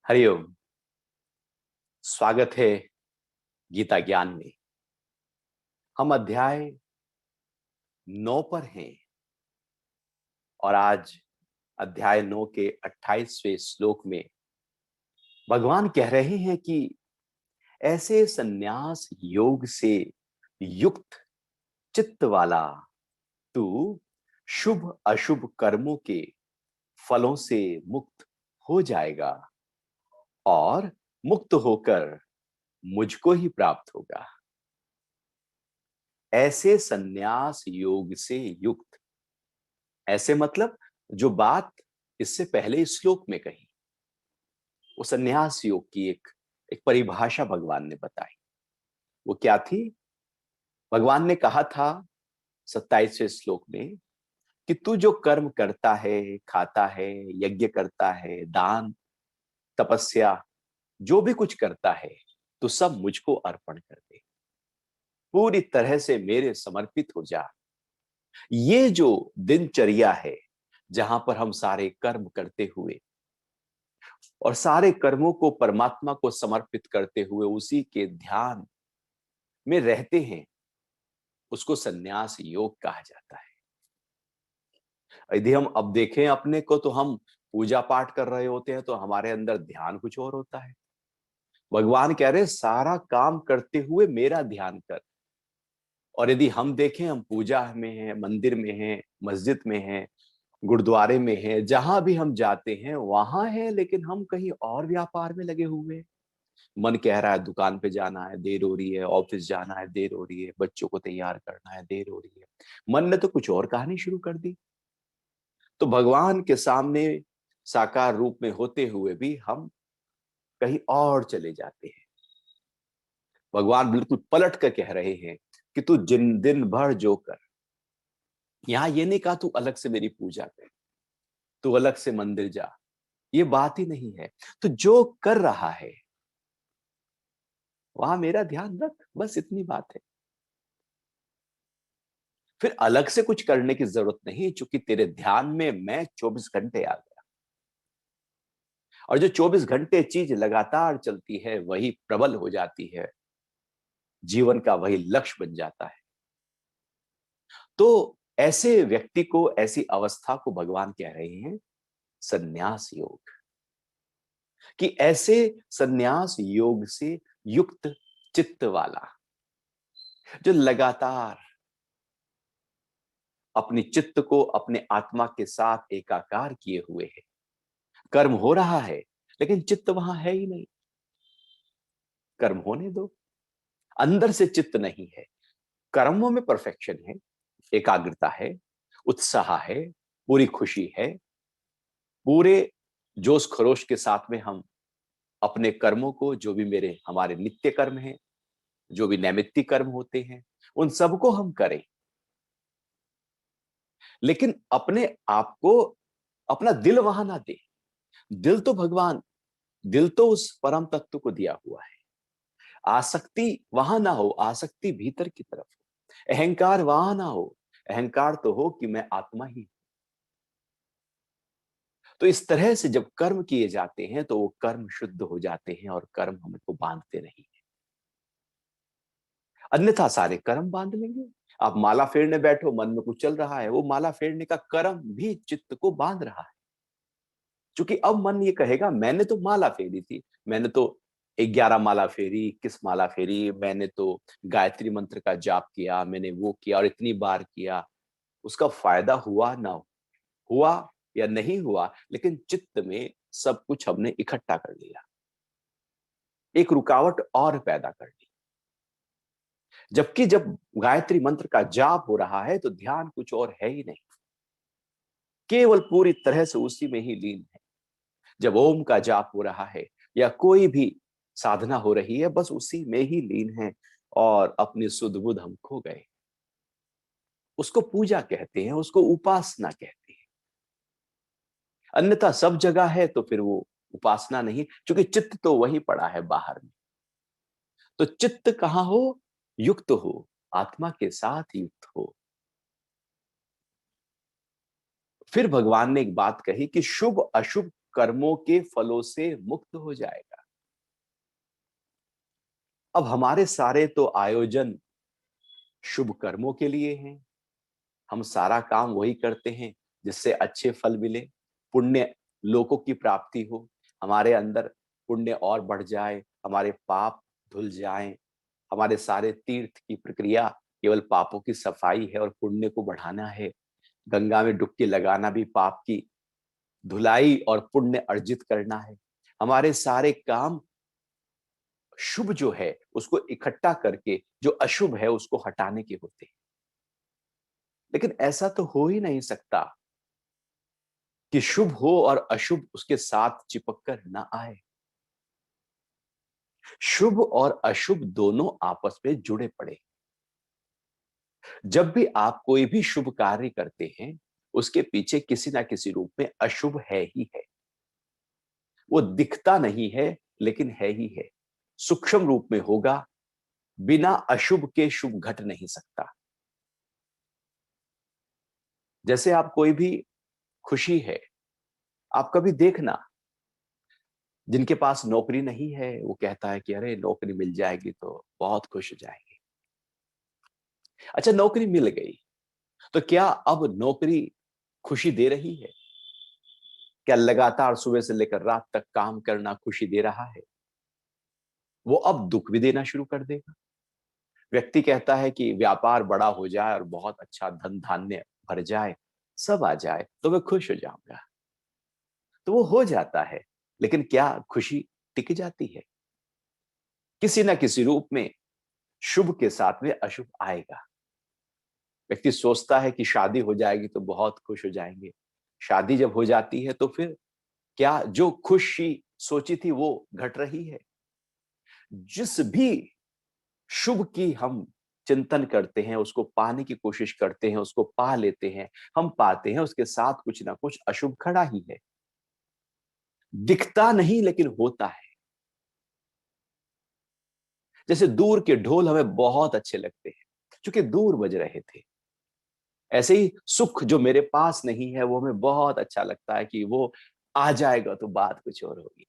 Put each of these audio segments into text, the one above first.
हरिओम। स्वागत है गीता ज्ञान में। हम अध्याय 9 पर हैं और आज अध्याय 9 के 28वें श्लोक में भगवान कह रहे हैं कि ऐसे संन्यास योग से युक्त चित्त वाला तू शुभ अशुभ कर्मों के फलों से मुक्त हो जाएगा और मुक्त होकर मुझको ही प्राप्त होगा। ऐसे संन्यास योग से युक्त, ऐसे मतलब जो बात इससे पहले इस श्लोक में कही, वो संन्यास योग की एक परिभाषा भगवान ने बताई। वो क्या थी? भगवान ने कहा था 27वें श्लोक में कि तू जो कर्म करता है, खाता है, यज्ञ करता है, दान, तपस्या, जो भी कुछ करता है, तो सब मुझको अर्पण कर दे, पूरी तरह से मेरे समर्पित हो जा। ये जो दिनचर्या है, जहां पर हम सारे कर्म करते हुए और सारे कर्मों को परमात्मा को समर्पित करते हुए उसी के ध्यान में रहते हैं, उसको संन्यास योग कहा जाता है। यदि हम अब देखें अपने को, तो हम पूजा पाठ कर रहे होते हैं तो हमारे अंदर ध्यान कुछ और होता है। भगवान कह रहे सारा काम करते हुए मेरा ध्यान कर। और यदि हम देखें, हम पूजा में हैं, मंदिर में हैं, मस्जिद में हैं, गुरुद्वारे में हैं, जहां भी हम जाते हैं वहां है, लेकिन हम कहीं और व्यापार में लगे हुए हैं। मन कह रहा है दुकान पे जाना है, देर हो रही है, ऑफिस जाना है, देर हो रही है, बच्चों को तैयार करना है, देर हो रही है। मन ने तो कुछ और कहानी शुरू कर दी। तो भगवान के सामने साकार रूप में होते हुए भी हम कहीं और चले जाते हैं। भगवान बिल्कुल पलट कर कह रहे हैं कि तू जिन दिन भर जो कर। यहां ये नहीं कहा तू अलग से मेरी पूजा कर, तू अलग से मंदिर जा, ये बात ही नहीं है। तो जो कर रहा है वहां मेरा ध्यान रख, बस इतनी बात है। फिर अलग से कुछ करने की जरूरत नहीं, क्योंकि तेरे ध्यान में मैं 24 घंटे आ गया। और जो 24 घंटे चीज लगातार चलती है वही प्रबल हो जाती है, जीवन का वही लक्ष्य बन जाता है। तो ऐसे व्यक्ति को, ऐसी अवस्था को भगवान कह रहे हैं संन्यास योग। कि ऐसे संन्यास योग से युक्त चित्त वाला, जो लगातार अपनी चित्त को अपने आत्मा के साथ एकाकार किए हुए है। कर्म हो रहा है लेकिन चित्त वहां है ही नहीं। कर्म होने दो, अंदर से चित्त नहीं है। कर्मों में परफेक्शन है, एकाग्रता है, उत्साह है, पूरी खुशी है, पूरे जोश खरोश के साथ में हम अपने कर्मों को, जो भी मेरे हमारे नित्य कर्म हैं, जो भी नैमित्तिक कर्म होते हैं, उन सबको हम करें। लेकिन अपने आप को, अपना दिल वहां ना दे। दिल तो भगवान, दिल तो उस परम तत्व को दिया हुआ है। आसक्ति वहां ना हो, आसक्ति भीतर की तरफ हो। अहंकार वहां ना हो, अहंकार तो हो कि मैं आत्मा ही हूं। तो इस तरह से जब कर्म किए जाते हैं तो वो कर्म शुद्ध हो जाते हैं और कर्म हमको बांधते नहीं है। अन्यथा सारे कर्म बांध लेंगे। आप माला फेरने बैठो, मन में कुछ चल रहा है, वो माला फेरने का कर्म भी चित्त को बांध रहा है। क्योंकि अब मन ये कहेगा मैंने तो माला फेरी थी, मैंने तो 11 माला फेरी, 21 माला फेरी, मैंने तो गायत्री मंत्र का जाप किया, मैंने वो किया और इतनी बार किया। उसका फायदा हुआ ना हुआ या नहीं हुआ, लेकिन चित्त में सब कुछ हमने इकट्ठा कर लिया, एक रुकावट और पैदा कर दी। जबकि जब गायत्री मंत्र का जाप हो रहा है तो ध्यान कुछ और है ही नहीं, केवल पूरी तरह से उसी में ही लीन है। जब ओम का जाप हो रहा है या कोई भी साधना हो रही है, बस उसी में ही लीन है और अपनी सुध बुध हम खो गए। उसको पूजा कहते हैं, उसको उपासना कहते हैं। अन्यथा सब जगह है तो फिर वो उपासना नहीं, क्योंकि चित्त तो वही पड़ा है बाहर में। तो चित्त कहां हो? युक्त हो, आत्मा के साथ युक्त हो। फिर भगवान ने एक बात कही कि शुभ अशुभ कर्मों के फलों से मुक्त हो जाएगा। अब हमारे सारे तो आयोजन शुभ कर्मों के लिए हैं। हम सारा काम वही करते हैं जिससे अच्छे फल मिले, पुण्य लोकों की प्राप्ति हो, हमारे अंदर पुण्य और बढ़ जाए, हमारे पाप धुल जाएं। हमारे सारे तीर्थ की प्रक्रिया केवल पापों की सफाई है और पुण्य को बढ़ाना है। गंगा में डुबकी लगाना भी पाप की धुलाई और पुण्य अर्जित करना है। हमारे सारे काम शुभ जो है उसको इकट्ठा करके जो अशुभ है उसको हटाने के होते हैं। लेकिन ऐसा तो हो ही नहीं सकता कि शुभ हो और अशुभ उसके साथ चिपक कर ना आए। शुभ और अशुभ दोनों आपस में जुड़े पड़े। जब भी आप कोई भी शुभ कार्य करते हैं उसके पीछे किसी ना किसी रूप में अशुभ है ही है। वो दिखता नहीं है लेकिन है ही है। सूक्ष्म रूप में होगा, बिना अशुभ के शुभ घट नहीं सकता। जैसे आप कोई भी खुशी है, आप कभी देखना, जिनके पास नौकरी नहीं है वो कहता है कि अरे नौकरी मिल जाएगी तो बहुत खुश हो जाएंगे। अच्छा, नौकरी मिल गई तो क्या अब नौकरी खुशी दे रही है? क्या लगातार सुबह से लेकर रात तक काम करना खुशी दे रहा है? वो अब दुख भी देना शुरू कर देगा। व्यक्ति कहता है कि व्यापार बड़ा हो जाए और बहुत अच्छा धन धान्य भर जाए, सब आ जाए तो मैं खुश हो जाऊंगा। तो वो हो जाता है, लेकिन क्या खुशी टिक जाती है? किसी ना किसी रूप में शुभ के साथ में अशुभ आएगा। व्यक्ति सोचता है कि शादी हो जाएगी तो बहुत खुश हो जाएंगे। शादी जब हो जाती है तो फिर क्या जो खुशी सोची थी वो घट रही है? जिस भी शुभ की हम चिंतन करते हैं, उसको पाने की कोशिश करते हैं, उसको पा लेते हैं, हम पाते हैं उसके साथ कुछ ना कुछ अशुभ खड़ा ही है। दिखता नहीं लेकिन होता है। जैसे दूर के ढोल हमें बहुत अच्छे लगते हैं क्योंकि दूर बज रहे थे। ऐसे ही सुख जो मेरे पास नहीं है वो हमें बहुत अच्छा लगता है कि वो आ जाएगा तो बात कुछ और होगी।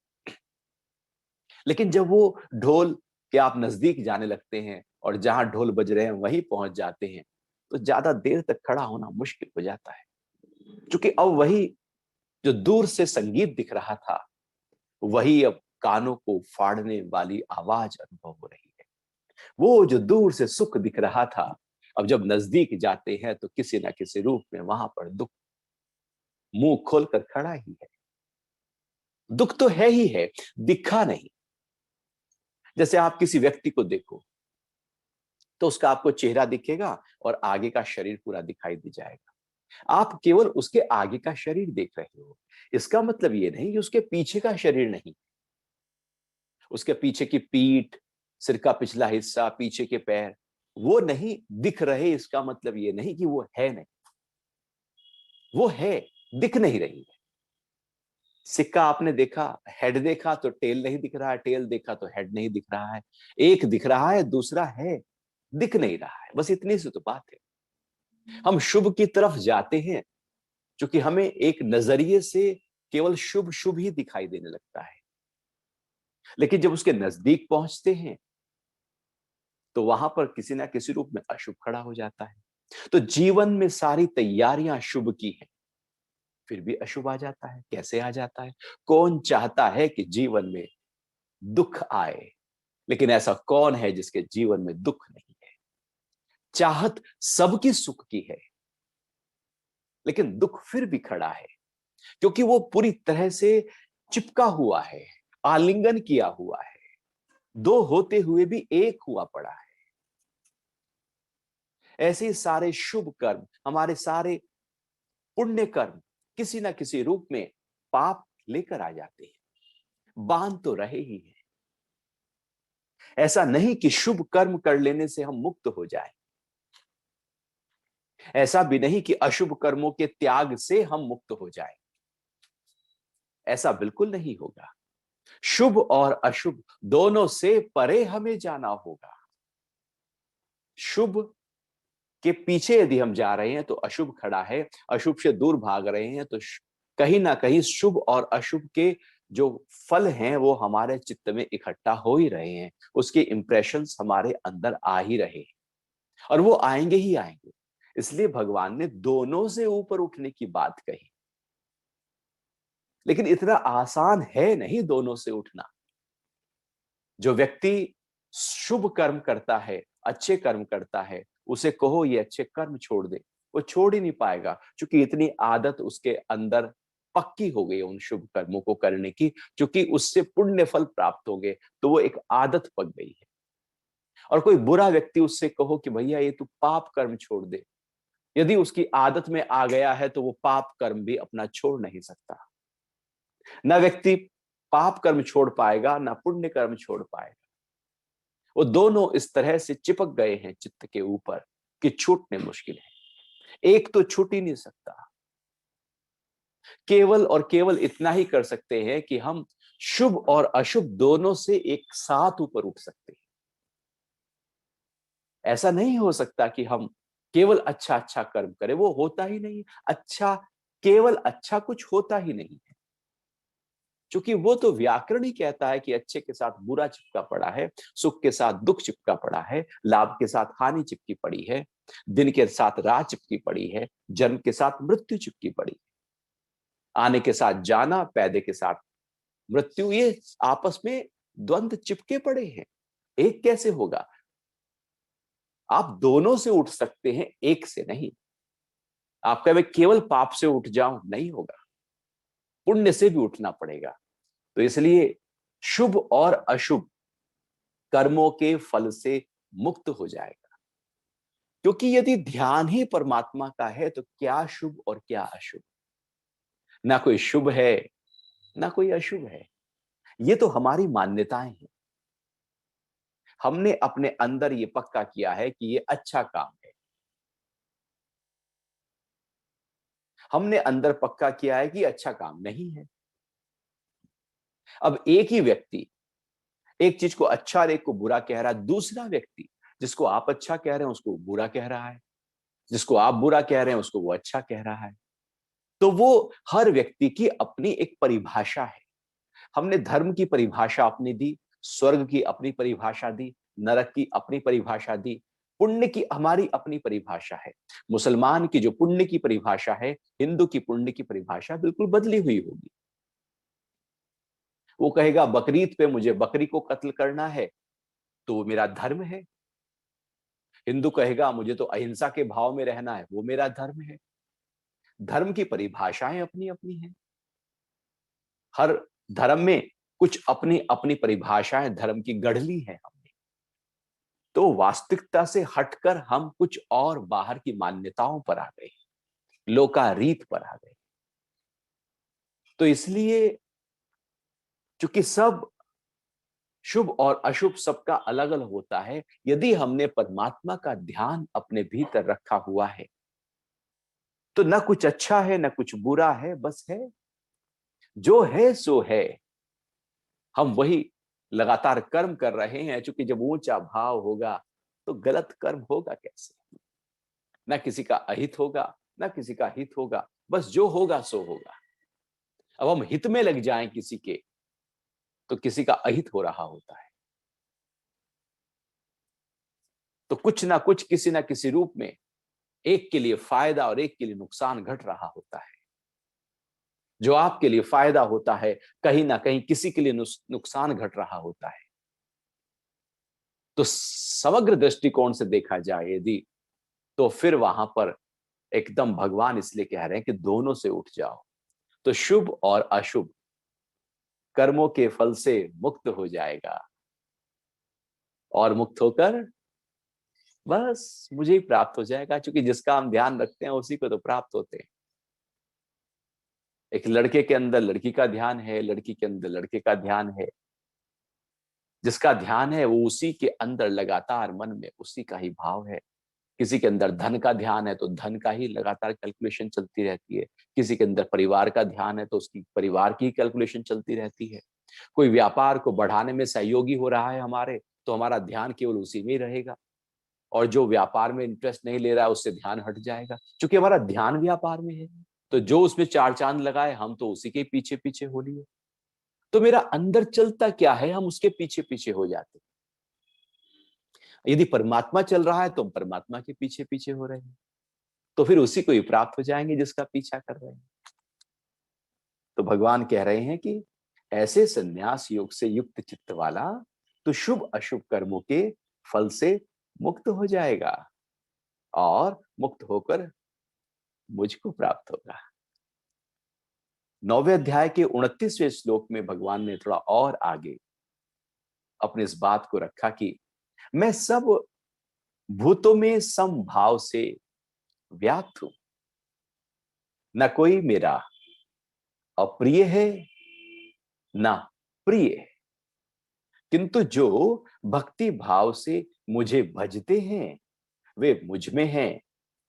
लेकिन जब वो ढोल के आप नजदीक जाने लगते हैं और जहां ढोल बज रहे हैं वहीं पहुंच जाते हैं तो ज्यादा देर तक खड़ा होना मुश्किल हो जाता है। क्योंकि अब वही जो दूर से संगीत दिख रहा था वही अब कानों को फाड़ने वाली आवाज अनुभव हो रही है। वो जो दूर से सुख दिख रहा था अब जब नजदीक जाते हैं तो किसी ना किसी रूप में वहां पर दुख मुंह खोलकर खड़ा ही है। दुख तो है ही है, दिखा नहीं। जैसे आप किसी व्यक्ति को देखो तो उसका आपको चेहरा दिखेगा और आगे का शरीर पूरा दिखाई दे जाएगा। आप केवल उसके आगे का शरीर देख रहे हो, इसका मतलब ये नहीं कि उसके पीछे का शरीर नहीं। उसके पीछे की पीठ, सिर का पिछला हिस्सा, पीछे के पैर वो नहीं दिख रहे, इसका मतलब ये नहीं कि वो है नहीं। वो है, दिख नहीं रही है। सिक्का आपने देखा, हेड देखा तो टेल नहीं दिख रहा है, टेल देखा तो हेड नहीं दिख रहा है। एक दिख रहा है, दूसरा है दिख नहीं रहा है। बस इतनी सी तो बात है। हम शुभ की तरफ जाते हैं क्योंकि हमें एक नजरिए से केवल शुभ शुभ ही दिखाई देने लगता है। लेकिन जब उसके नजदीक पहुंचते हैं तो वहां पर किसी ना किसी रूप में अशुभ खड़ा हो जाता है। तो जीवन में सारी तैयारियां शुभ की हैं, फिर भी अशुभ आ जाता है। कैसे आ जाता है? कौन चाहता है कि जीवन में दुख आए? लेकिन ऐसा कौन है जिसके जीवन में दुख नहीं है? चाहत सबकी सुख की है, लेकिन दुख फिर भी खड़ा है क्योंकि वो पूरी तरह से चिपका हुआ है, आलिंगन किया हुआ है। दो होते हुए भी एक हुआ पड़ा है। ऐसे ही सारे शुभ कर्म, हमारे सारे पुण्य कर्म किसी ना किसी रूप में पाप लेकर आ जाते हैं। बांध तो रहे ही हैं। ऐसा नहीं कि शुभ कर्म कर लेने से हम मुक्त हो जाएं। ऐसा भी नहीं कि अशुभ कर्मों के त्याग से हम मुक्त हो जाएं। ऐसा बिल्कुल नहीं होगा। शुभ और अशुभ दोनों से परे हमें जाना होगा। शुभ के पीछे यदि हम जा रहे हैं तो अशुभ खड़ा है, अशुभ से दूर भाग रहे हैं तो कहीं ना कहीं शुभ और अशुभ के जो फल हैं वो हमारे चित्त में इकट्ठा हो ही रहे हैं, उसके इंप्रेशंस हमारे अंदर आ ही रहे हैं, और वो आएंगे ही आएंगे। इसलिए भगवान ने दोनों से ऊपर उठने की बात कही। लेकिन इतना आसान है नहीं दोनों से उठना। जो व्यक्ति शुभ कर्म करता है, अच्छे कर्म करता है, उसे कहो ये अच्छे कर्म छोड़ दे, वो छोड़ ही नहीं पाएगा, क्योंकि इतनी आदत उसके अंदर पक्की हो गई है उन शुभ कर्मों को करने की, क्योंकि उससे पुण्य फल प्राप्त होंगे, तो वो एक आदत पक गई है। और कोई बुरा व्यक्ति उससे कहो कि भैया ये तू पाप कर्म छोड़ दे, यदि उसकी आदत में आ गया है तो वो पाप कर्म भी अपना छोड़ नहीं सकता। न व्यक्ति पाप कर्म छोड़ पाएगा, न पुण्य कर्म छोड़ पाएगा। वो दोनों इस तरह से चिपक गए हैं चित्त के ऊपर कि छूटने मुश्किल है। एक तो छूट ही नहीं सकता। केवल और केवल इतना ही कर सकते हैं कि हम शुभ और अशुभ दोनों से एक साथ ऊपर उठ सकते हैं। ऐसा नहीं हो सकता कि हम केवल अच्छा अच्छा कर्म करें, वो होता ही नहीं। अच्छा, केवल अच्छा कुछ होता ही नहीं है, क्योंकि वो तो व्याकरण ही कहता है कि अच्छे के साथ बुरा चिपका पड़ा है, सुख के साथ दुख चिपका पड़ा है, लाभ के साथ हानि चिपकी पड़ी है, दिन के साथ रात चिपकी पड़ी है, जन्म के साथ मृत्यु चिपकी पड़ी है, आने के साथ जाना, पैदे के साथ मृत्यु, ये आपस में द्वंद्व चिपके पड़े हैं। एक कैसे होगा? आप दोनों से उठ सकते हैं, एक से नहीं। आपका मैं केवल पाप से उठ जाऊं, नहीं होगा, पुण्य से भी उठना पड़ेगा। तो इसलिए शुभ और अशुभ कर्मों के फल से मुक्त हो जाएगा, क्योंकि यदि ध्यान ही परमात्मा का है तो क्या शुभ और क्या अशुभ? ना कोई शुभ है, ना कोई अशुभ है। ये तो हमारी मान्यताएं हैं। हमने अपने अंदर ये पक्का किया है कि ये अच्छा काम है। हमने अंदर पक्का किया है कि अच्छा काम नहीं है। अब एक ही व्यक्ति एक चीज को अच्छा और एक को बुरा कह रहा है, दूसरा व्यक्ति जिसको आप अच्छा कह रहे हैं उसको बुरा कह रहा है, जिसको आप बुरा कह रहे हैं उसको वो अच्छा कह रहा है। तो वो हर व्यक्ति की अपनी एक परिभाषा है। हमने धर्म की परिभाषा अपनी दी, स्वर्ग की अपनी परिभाषा दी, नरक की अपनी परिभाषा दी, पुण्य की हमारी अपनी परिभाषा है। मुसलमान की जो पुण्य की परिभाषा है, हिंदू की पुण्य की परिभाषा बिल्कुल बदली हुई होगी। वो कहेगा बकरीद पे मुझे बकरी को कत्ल करना है तो वो मेरा धर्म है। हिंदू कहेगा मुझे तो अहिंसा के भाव में रहना है, वो मेरा धर्म है। धर्म की परिभाषाएं अपनी अपनी हैं। हर धर्म में कुछ अपनी अपनी परिभाषाएं धर्म की गढ़ ली है हमने। तो वास्तविकता से हटकर हम कुछ और बाहर की मान्यताओं पर आ गए, लोकारीत पर आ गए। तो इसलिए चूंकि सब शुभ और अशुभ सबका अलग अलग होता है, यदि हमने परमात्मा का ध्यान अपने भीतर रखा हुआ है तो न कुछ अच्छा है न कुछ बुरा है, बस है जो है सो है। हम वही लगातार कर्म कर रहे हैं, क्योंकि जब ऊंचा भाव होगा तो गलत कर्म होगा कैसे? ना किसी का अहित होगा, ना किसी का हित होगा, बस जो होगा सो होगा। अब हम हित में लग जाएं किसी के, तो किसी का अहित हो रहा होता है। तो कुछ ना कुछ किसी ना किसी रूप में एक के लिए फायदा और एक के लिए नुकसान घट रहा होता है। जो आपके लिए फायदा होता है, कहीं ना कहीं किसी के लिए नुकसान घट रहा होता है। तो समग्र दृष्टिकोण से देखा जाए यदि, तो फिर वहां पर एकदम भगवान इसलिए कह रहे हैं कि दोनों से उठ जाओ। तो शुभ और अशुभ कर्मों के फल से मुक्त हो जाएगा, और मुक्त होकर बस मुझे ही प्राप्त हो जाएगा, क्योंकि जिसका हम ध्यान रखते हैं उसी को तो प्राप्त होते हैं। एक लड़के के अंदर लड़की का ध्यान है, लड़की के अंदर लड़के का ध्यान है। जिसका ध्यान है वो उसी के अंदर लगातार मन में उसी का ही भाव है। किसी के अंदर धन का ध्यान है तो धन का ही लगातार कैलकुलेशन चलती रहती है। किसी के अंदर परिवार का ध्यान है तो उसकी परिवार की कैलकुलेशन चलती रहती है। कोई व्यापार को बढ़ाने में सहयोगी हो रहा है हमारे, तो हमारा ध्यान केवल उसी में ही रहेगा। और जो व्यापार में इंटरेस्ट नहीं ले रहा है उससे ध्यान हट जाएगा, क्योंकि हमारा ध्यान व्यापार में है। तो जो उसमें चार चांद लगाए हम तो उसी के पीछे पीछे हो लिए। तो मेरा अंदर चलता क्या है, हम उसके पीछे पीछे हो जाते। यदि परमात्मा चल रहा है तो हम परमात्मा के पीछे पीछे हो रहे हैं, तो फिर उसी को ही प्राप्त हो जाएंगे जिसका पीछा कर रहे हैं। तो भगवान कह रहे हैं कि ऐसे संन्यास योग से युक्त चित्त वाला तो शुभ अशुभ कर्मों के फल से मुक्त हो जाएगा और मुक्त होकर मुझको प्राप्त होगा। 9वें अध्याय के 29वें श्लोक में भगवान ने थोड़ा और आगे अपने इस बात को रखा कि मैं सब भूतों में समभाव से व्याप्त हूं, न कोई मेरा अप्रिय है ना प्रिय है, किंतु जो भक्ति भाव से मुझे भजते हैं वे मुझ में हैं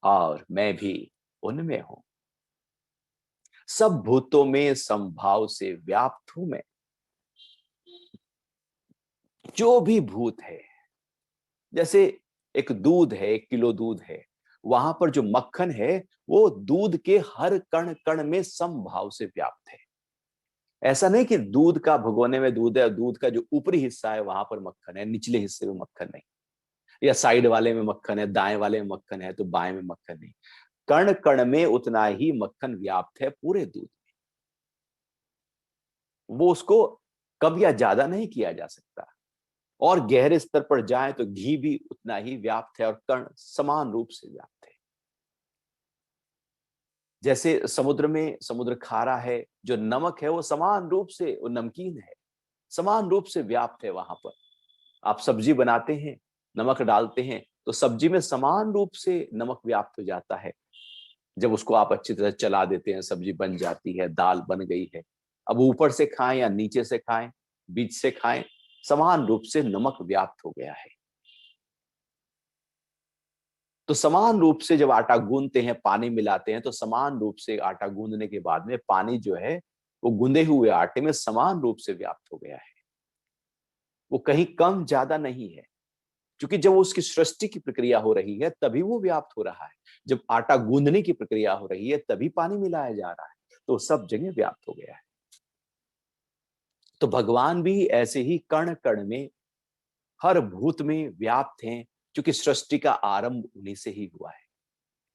और मैं भी उनमें हूं। सब भूतों में समभाव से व्याप्त हूं मैं। जो भी भूत है, जैसे एक दूध है, 1 किलो दूध है, वहां पर जो मक्खन है वो दूध के हर कण कण में समभाव से व्याप्त है। ऐसा नहीं कि दूध का भगोने में दूध है और दूध का जो ऊपरी हिस्सा है वहां पर मक्खन है, निचले हिस्से में मक्खन नहीं, या साइड वाले में मक्खन है, दाएं वाले में मक्खन है तो बाएं में मक्खन नहीं। कण कण में उतना ही मक्खन व्याप्त है पूरे दूध में। वो उसको कम या ज्यादा नहीं किया जा सकता। और गहरे स्तर पर जाए तो घी भी उतना ही व्याप्त है और कण समान रूप से व्याप्त है। जैसे समुद्र में समुद्र खारा है, जो नमक है वो समान रूप से वो नमकीन है, समान रूप से व्याप्त है वहां पर। आप सब्जी बनाते हैं, नमक डालते हैं तो सब्जी में समान रूप से नमक व्याप्त हो जाता है। जब उसको आप अच्छी तरह चला देते हैं, सब्जी बन जाती है, दाल बन गई है। अब ऊपर से खाएं या नीचे से खाएं, बीच से खाएं, समान रूप से नमक व्याप्त हो गया है। तो समान रूप से जब आटा गूंदते हैं, पानी मिलाते हैं, तो समान रूप से आटा गूंदने के बाद में पानी जो है वो गूंदे हुए आटे में समान रूप से व्याप्त हो गया है। वो कहीं कम ज्यादा नहीं है, क्योंकि जब उसकी सृष्टि की प्रक्रिया हो रही है तभी वो व्याप्त हो रहा है। जब आटा गूंदने की प्रक्रिया हो रही है तभी पानी मिलाया जा रहा है, तो सब जगह व्याप्त हो गया है। तो भगवान भी ऐसे ही कण कण में, हर भूत में व्याप्त हैं, क्योंकि सृष्टि का आरंभ उन्हीं से ही हुआ है,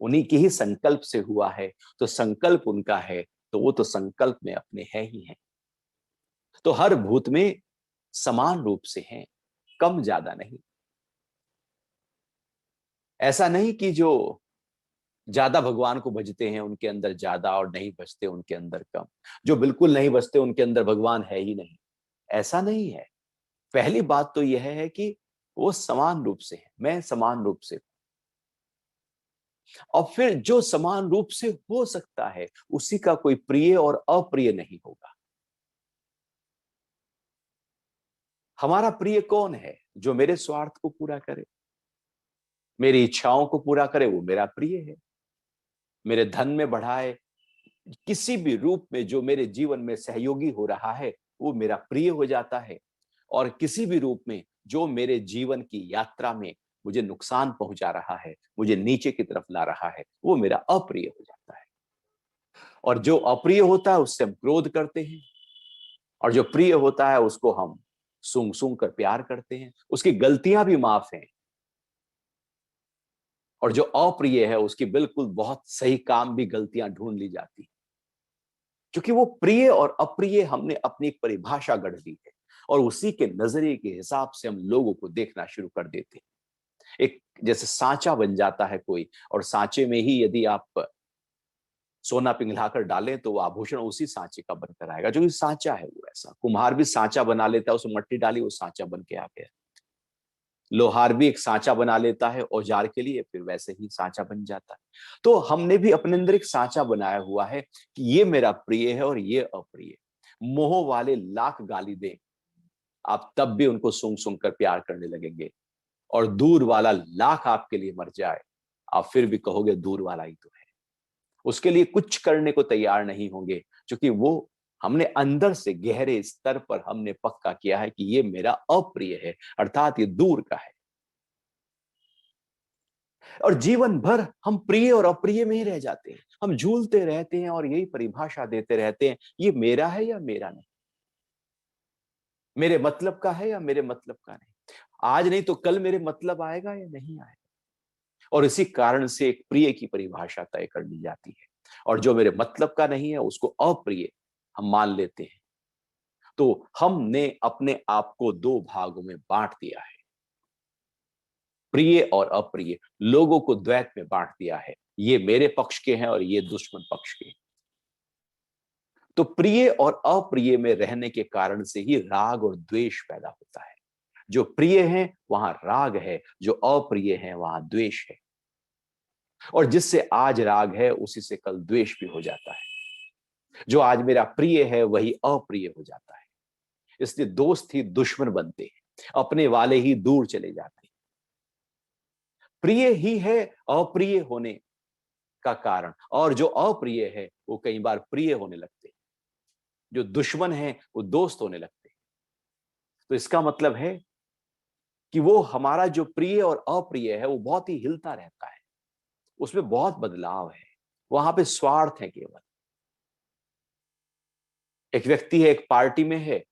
उन्हीं के ही संकल्प से हुआ है। तो संकल्प उनका है तो वो तो संकल्प में अपने है ही है। तो हर भूत में समान रूप से हैं, कम ज्यादा नहीं। ऐसा नहीं कि जो ज्यादा भगवान को भजते हैं उनके अंदर ज्यादा और नहीं भजते उनके अंदर कम, जो बिल्कुल नहीं भजते उनके अंदर भगवान है ही नहीं। ऐसा नहीं है। पहली बात तो यह है कि वो समान रूप से है, मैं समान रूप से। और फिर जो समान रूप से हो सकता है उसी का कोई प्रिय और अप्रिय नहीं होगा। हमारा प्रिय कौन है? जो मेरे स्वार्थ को पूरा करे, मेरी इच्छाओं को पूरा करे, वो मेरा प्रिय है। मेरे धन में बढ़ाए, किसी भी रूप में जो मेरे जीवन में सहयोगी हो रहा है वो मेरा प्रिय हो जाता है। और किसी भी रूप में जो मेरे जीवन की यात्रा में मुझे नुकसान पहुंचा रहा है, मुझे नीचे की तरफ ला रहा है, वो मेरा अप्रिय हो जाता है। और जो अप्रिय होता है उससे हम क्रोध करते हैं, और जो प्रिय होता है उसको हम सूंघ सूंघ कर प्यार करते हैं, उसकी गलतियां भी माफ हैं। और जो अप्रिय है उसकी बिल्कुल बहुत सही काम भी गलतियां ढूंढ ली जाती हैं, क्योंकि वो प्रिय और अप्रिय हमने अपनी एक परिभाषा गढ़ ली है और उसी के नजरिए के हिसाब से हम लोगों को देखना शुरू कर देते हैं। एक जैसे सांचा बन जाता है कोई, और सांचे में ही यदि आप सोना पिघलाकर डालें तो वो आभूषण उसी सांचे का बनकर आएगा, जो कि सांचा है। वो ऐसा कुम्हार भी सांचा बना लेता है, उसमें मट्टी डाली वो सांचा बन के आ गया। लोहार भी एक सांचा बना लेता है औजार के लिए, फिर वैसे ही सांचा बन जाता है। तो हमने भी अपने अंदर एक सांचा बनाया हुआ है कि ये मेरा प्रिय है और ये अप्रिय। मोह वाले लाख गाली दें, आप तब भी उनको सूंघ सूंघ कर प्यार करने लगेंगे। और दूर वाला लाख आपके लिए मर जाए, आप फिर भी कहोगे दूर वाला ही तो है। उसके लिए कुछ करने को तैयार नहीं होंगे, क्योंकि वो हमने अंदर से गहरे स्तर पर हमने पक्का किया है कि ये मेरा अप्रिय है, अर्थात ये दूर का है। और जीवन भर हम प्रिय और अप्रिय में ही रह जाते हैं, हम झूलते रहते हैं और यही परिभाषा देते रहते हैं, ये मेरा है या मेरा नहीं, मेरे मतलब का है या मेरे मतलब का नहीं, आज नहीं तो कल मेरे मतलब आएगा या नहीं आएगा। और इसी कारण से एक प्रिय की परिभाषा तय कर ली जाती है, और जो मेरे मतलब का नहीं है उसको अप्रिय हम मान लेते हैं। तो हमने अपने आप को दो भागों में बांट दिया है, प्रिय और अप्रिय लोगों को द्वैत में बांट दिया है, ये मेरे पक्ष के हैं और ये दुश्मन पक्ष के हैं। तो प्रिय और अप्रिय में रहने के कारण से ही राग और द्वेष पैदा होता है। जो प्रिय है वहां राग है, जो अप्रिय है वहां द्वेष है, और जिससे आज राग है उसी से कल द्वेष भी हो जाता है। जो आज मेरा प्रिय है वही अप्रिय हो जाता है। इसलिए दोस्त ही दुश्मन बनते हैं, अपने वाले ही दूर चले जाते हैं। प्रिय ही है अप्रिय होने का कारण, और जो अप्रिय है वो कई बार प्रिय होने लगते हैं, जो दुश्मन है वो दोस्त होने लगते हैं। तो इसका मतलब है कि वो हमारा जो प्रिय और अप्रिय है वो बहुत ही हिलता रहता है, उसमें बहुत बदलाव है, वहां पे स्वार्थ है केवल। एक व्यक्ति है, एक पार्टी में है,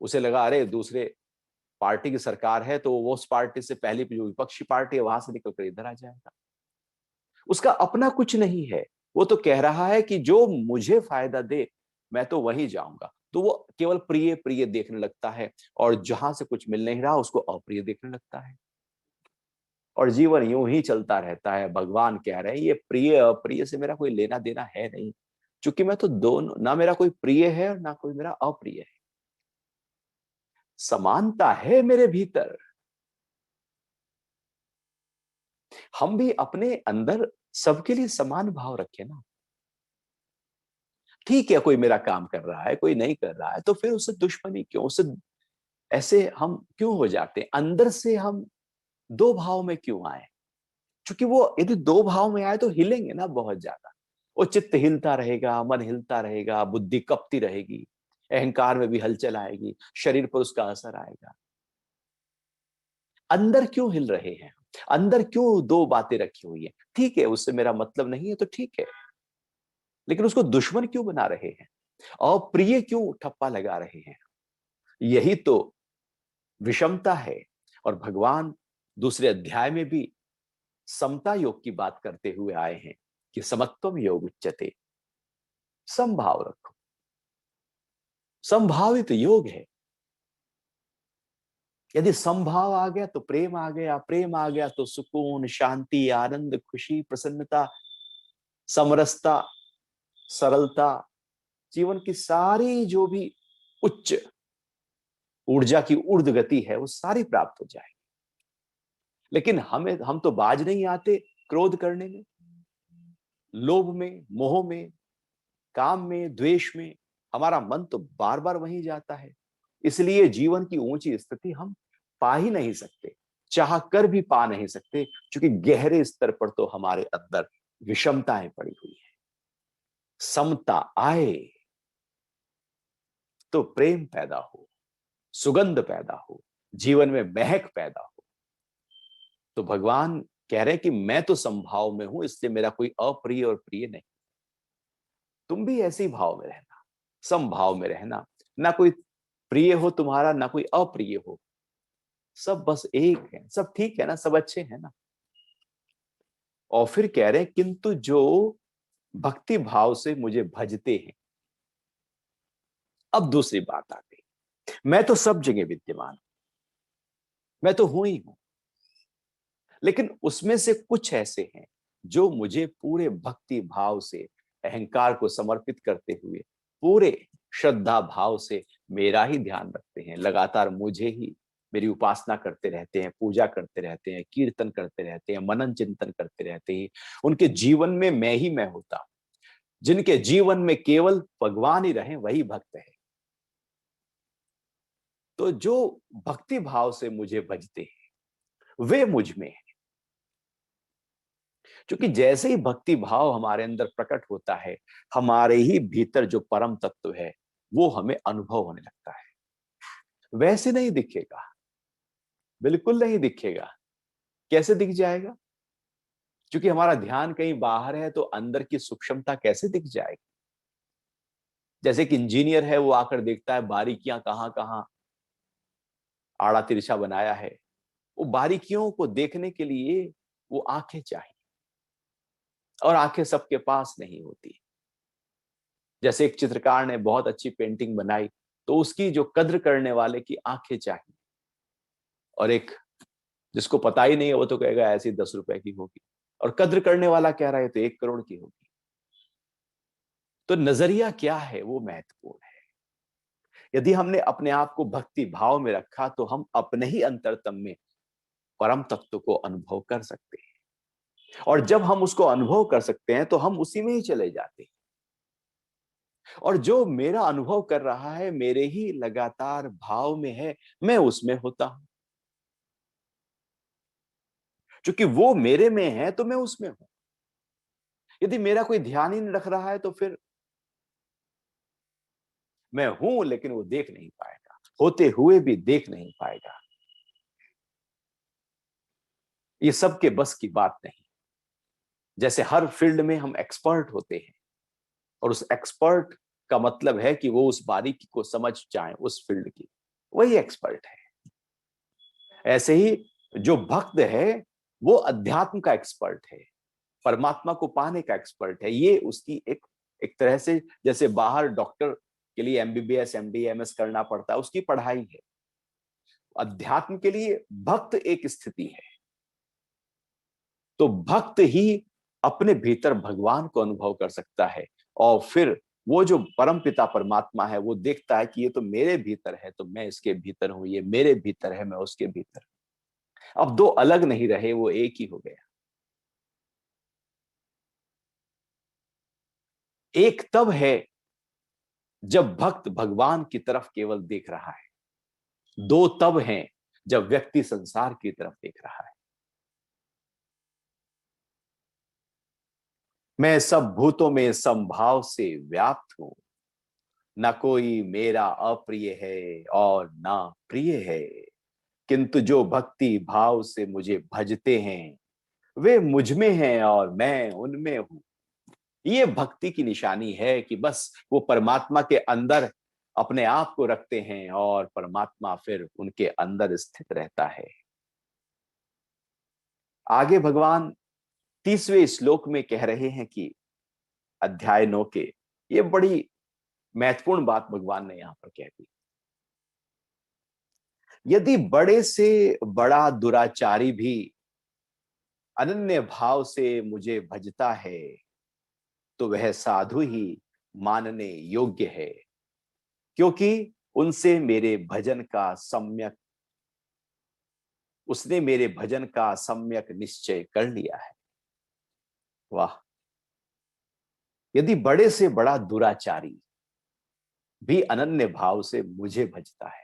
उसे लगा अरे दूसरे पार्टी की सरकार है तो वो उस पार्टी से पहले जो विपक्षी पार्टी है वहां से निकल कर इधर आ जाएगा। उसका अपना कुछ नहीं है, वो तो कह रहा है कि जो मुझे फायदा दे मैं तो वहीं जाऊंगा। तो वो केवल प्रिय प्रिय देखने लगता है, और जहां से कुछ मिल नहीं रहा उसको अप्रिय देखने लगता है, और जीवन यूं ही चलता रहता है। भगवान कह रहे हैं ये प्रिय अप्रिय से मेरा कोई लेना देना है नहीं, क्योंकि मैं तो दोनों, ना मेरा कोई प्रिय है और ना कोई मेरा अप्रिय है, समानता है मेरे भीतर। हम भी अपने अंदर सबके लिए समान भाव रखें ना। ठीक है, कोई मेरा काम कर रहा है कोई नहीं कर रहा है, तो फिर उससे दुश्मनी क्यों, उससे ऐसे हम क्यों हो जाते हैं, अंदर से हम दो भाव में क्यों आए। क्योंकि वो यदि दो भाव में आए तो हिलेंगे ना बहुत ज्यादा, वो चित्त हिलता रहेगा, मन हिलता रहेगा, बुद्धि कपती रहेगी, अहंकार में भी हलचल आएगी, शरीर पर उसका असर आएगा। अंदर क्यों हिल रहे हैं, अंदर क्यों दो बातें रखी हुई है, ठीक है उससे मेरा मतलब नहीं है तो ठीक है, लेकिन उसको दुश्मन क्यों बना रहे हैं, अप्रिय क्यों ठप्पा लगा रहे हैं। यही तो विषमता है। और भगवान दूसरे अध्याय में भी समता योग की बात करते हुए आए हैं कि समत्वम योग उच्यते, समभाव रखो, संभावित योग है। यदि संभाव आ गया तो प्रेम आ गया, प्रेम आ गया तो सुकून, शांति, आनंद, खुशी, प्रसन्नता, समरसता, सरलता, जीवन की सारी जो भी उच्च ऊर्जा की ऊर्ध्व गति है वो सारी प्राप्त हो जाए। लेकिन हम तो बाज नहीं आते क्रोध करने में, लोभ में, मोह में, काम में, द्वेष में, हमारा मन तो बार बार वहीं जाता है। इसलिए जीवन की ऊंची स्थिति हम पा ही नहीं सकते, चाह कर भी पा नहीं सकते, क्योंकि गहरे स्तर पर तो हमारे अंदर विषमताएं पड़ी हुई है। समता आए तो प्रेम पैदा हो, सुगंध पैदा हो, जीवन में महक पैदा हो। तो भगवान कह रहे हैं कि मैं तो संभाव में हूं, इसलिए मेरा कोई अप्रिय और प्रिय नहीं। तुम भी ऐसे ही भाव में रहना, समभाव में रहना, ना कोई प्रिय हो तुम्हारा ना कोई अप्रिय हो, सब बस एक है, सब ठीक है ना, सब अच्छे हैं ना। और फिर कह रहे हैं किंतु जो भक्ति भाव से मुझे भजते हैं। अब दूसरी बात आ गई, मैं तो सब जगह विद्यमान हूं, मैं तो हूं ही हूं, लेकिन उसमें से कुछ ऐसे हैं जो मुझे पूरे भक्ति भाव से, अहंकार को समर्पित करते हुए पूरे श्रद्धा भाव से मेरा ही ध्यान रखते हैं, लगातार मुझे ही मेरी उपासना करते रहते हैं, पूजा करते रहते हैं, कीर्तन करते रहते हैं, मनन चिंतन करते रहते हैं। उनके जीवन में मैं ही मैं होता हूं। जिनके जीवन में केवल भगवान ही रहे वही भक्त है। तो जो भक्ति भाव से मुझे भजते हैं वे मुझ में है। क्योंकि जैसे ही भक्ति भाव हमारे अंदर प्रकट होता है, हमारे ही भीतर जो परम तत्व है वो हमें अनुभव होने लगता है। वैसे नहीं दिखेगा, बिल्कुल नहीं दिखेगा। कैसे दिख जाएगा? क्योंकि हमारा ध्यान कहीं बाहर है तो अंदर की सूक्ष्मता कैसे दिख जाएगी। जैसे कि इंजीनियर है, वो आकर देखता है बारीकियां कहां कहां आड़ा तिरछा बनाया है, वो बारीकियों को देखने के लिए वो आंखें चाहिए, और आंखें सबके पास नहीं होती। जैसे एक चित्रकार ने बहुत अच्छी पेंटिंग बनाई, तो उसकी जो कद्र करने वाले की आंखें चाहिए, और एक जिसको पता ही नहीं है वो तो कहेगा ऐसी 10 रुपए की होगी, और कद्र करने वाला कह रहा है तो 1 करोड़ की होगी। तो नजरिया क्या है वो महत्वपूर्ण है। यदि हमने अपने आप को भक्ति भाव में रखा तो हम अपने ही अंतरतम में परम तत्व को अनुभव कर सकते हैं, और जब हम उसको अनुभव कर सकते हैं तो हम उसी में ही चले जाते हैं, और जो मेरा अनुभव कर रहा है मेरे ही लगातार भाव में है, मैं उसमें होता हूं। क्योंकि वो मेरे में है तो मैं उसमें हूं। यदि मेरा कोई ध्यान ही नहीं रख रहा है तो फिर मैं हूं लेकिन वो देख नहीं पाएगा, होते हुए भी देख नहीं पाएगा। ये सबके बस की बात नहीं। जैसे हर फील्ड में हम एक्सपर्ट होते हैं, और उस एक्सपर्ट का मतलब है कि वो उस बारीकी को समझ जाए उस फील्ड की, वही एक्सपर्ट है। ऐसे ही जो भक्त है वो अध्यात्म का एक्सपर्ट है, परमात्मा को पाने का एक्सपर्ट है। ये उसकी एक एक तरह से जैसे बाहर डॉक्टर के लिए एमबीबीएस एमडी एमएस करना पड़ता है, उसकी पढ़ाई है। अध्यात्म के लिए भक्त एक स्थिति है। तो भक्त ही अपने भीतर भगवान को अनुभव कर सकता है, और फिर वो जो परम पिता परमात्मा है वो देखता है कि ये तो मेरे भीतर है तो मैं इसके भीतर हूं, ये मेरे भीतर है मैं उसके भीतर हूं। अब दो अलग नहीं रहे, वो एक ही हो गया। एक तब है जब भक्त भगवान की तरफ केवल देख रहा है, दो तब हैं जब व्यक्ति संसार की तरफ देख रहा है। मैं सब भूतों में समभाव से व्याप्त हूं, न कोई मेरा अप्रिय है और ना प्रिय है, किंतु जो भक्ति भाव से मुझे भजते हैं वे मुझ में हैं और मैं उनमें हूं। ये भक्ति की निशानी है कि बस वो परमात्मा के अंदर अपने आप को रखते हैं और परमात्मा फिर उनके अंदर स्थित रहता है। आगे भगवान 30वें श्लोक में कह रहे हैं कि अध्याय 9 के, ये बड़ी महत्वपूर्ण बात भगवान ने यहां पर कह दी। यदि बड़े से बड़ा दुराचारी भी अनन्य भाव से मुझे भजता है तो वह साधु ही मानने योग्य है, क्योंकि उनसे मेरे भजन का सम्यक उसने मेरे भजन का सम्यक निश्चय कर लिया है। वाह। यदि बड़े से बड़ा दुराचारी भी अनन्य भाव से मुझे भजता है,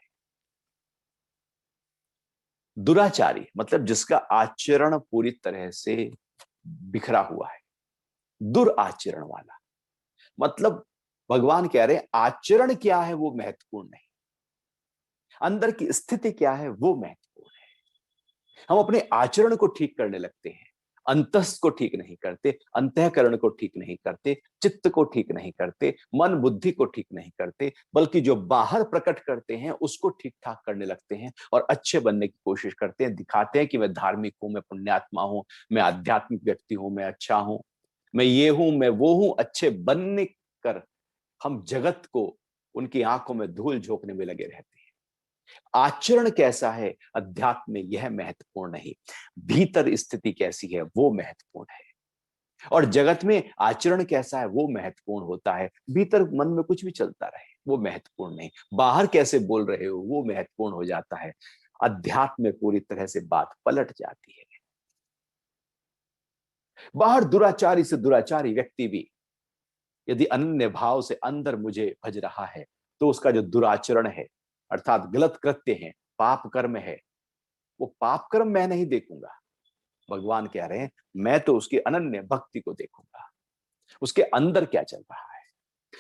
दुराचारी मतलब जिसका आचरण पूरी तरह से बिखरा हुआ है, दुराचरण वाला, मतलब भगवान कह रहे हैं आचरण क्या है वो महत्वपूर्ण नहीं, अंदर की स्थिति क्या है वो महत्वपूर्ण है। हम अपने आचरण को ठीक करने लगते हैं, अंतस को ठीक नहीं करते, अंतःकरण को ठीक नहीं करते, चित्त को ठीक नहीं करते, मन बुद्धि को ठीक नहीं करते, बल्कि जो बाहर प्रकट करते हैं उसको ठीक ठाक करने लगते हैं और अच्छे बनने की कोशिश करते हैं, दिखाते हैं कि मैं धार्मिक हूं, मैं पुण्यात्मा हूं, मैं आध्यात्मिक व्यक्ति हूं, मैं अच्छा हूं, मैं ये हूं, मैं वो हूं। अच्छे बनने कर हम जगत को उनकी आंखों में धूल झोंकने में लगे रहते हैं। आचरण कैसा है अध्यात्म में यह महत्वपूर्ण नहीं, भीतर स्थिति कैसी है वो महत्वपूर्ण है। और जगत में आचरण कैसा है वो महत्वपूर्ण होता है, भीतर मन में कुछ भी चलता रहे वो महत्वपूर्ण नहीं, बाहर कैसे बोल रहे हो वो महत्वपूर्ण हो जाता है। अध्यात्म में पूरी तरह से बात पलट जाती है। बाहर दुराचारी से दुराचारी व्यक्ति भी यदि अनन्य भाव से अंदर मुझे भज रहा है तो उसका जो दुराचरण है अर्थात गलत कृत्य है, पाप कर्म है, वो पाप कर्म मैं नहीं देखूंगा। भगवान कह रहे हैं मैं तो उसकी अनन्य भक्ति को देखूंगा, उसके अंदर क्या चल रहा है,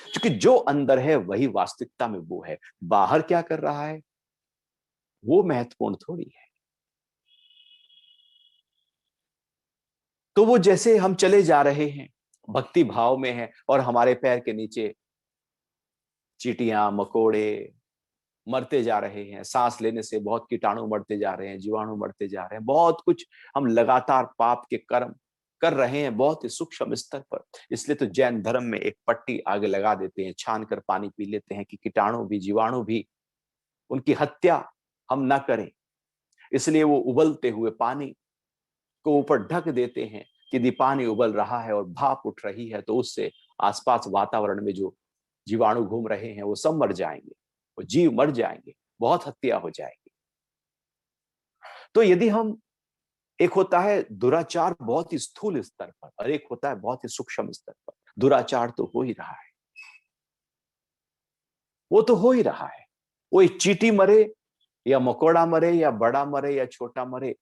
क्योंकि जो अंदर है वही वास्तविकता में वो है, बाहर क्या कर रहा है वो महत्वपूर्ण थोड़ी है। तो वो जैसे हम चले जा रहे हैं, भक्ति भाव में हैं, और हमारे पैर के नीचे चींटियां, मकोड़े मरते जा रहे हैं, सांस लेने से बहुत कीटाणु मरते जा रहे हैं, जीवाणु मरते जा रहे हैं, बहुत कुछ हम लगातार पाप के कर्म कर रहे हैं, बहुत ही सूक्ष्म स्तर पर। इसलिए तो जैन धर्म में एक पट्टी आगे लगा देते हैं, छान कर पानी पी लेते हैं कि कीटाणु भी, जीवाणु भी, उनकी हत्या हम ना करें। इसलिए वो उबलते हुए पानी को ऊपर ढक देते हैं कि यदि पानी उबल रहा है और भाप उठ रही है तो उससे आसपास वातावरण में जो जीवाणु घूम रहे हैं वो सब मर जाएंगे, वो जीव मर जाएंगे, बहुत हत्या हो जाएगी। तो यदि हम, एक होता है दुराचार बहुत ही स्थूल स्तर पर, और एक होता है बहुत ही सूक्ष्म स्तर पर। दुराचार तो हो ही रहा है, वो तो हो ही रहा है। वो एक चींटी मरे या मकोड़ा मरे या बड़ा मरे या छोटा मरे,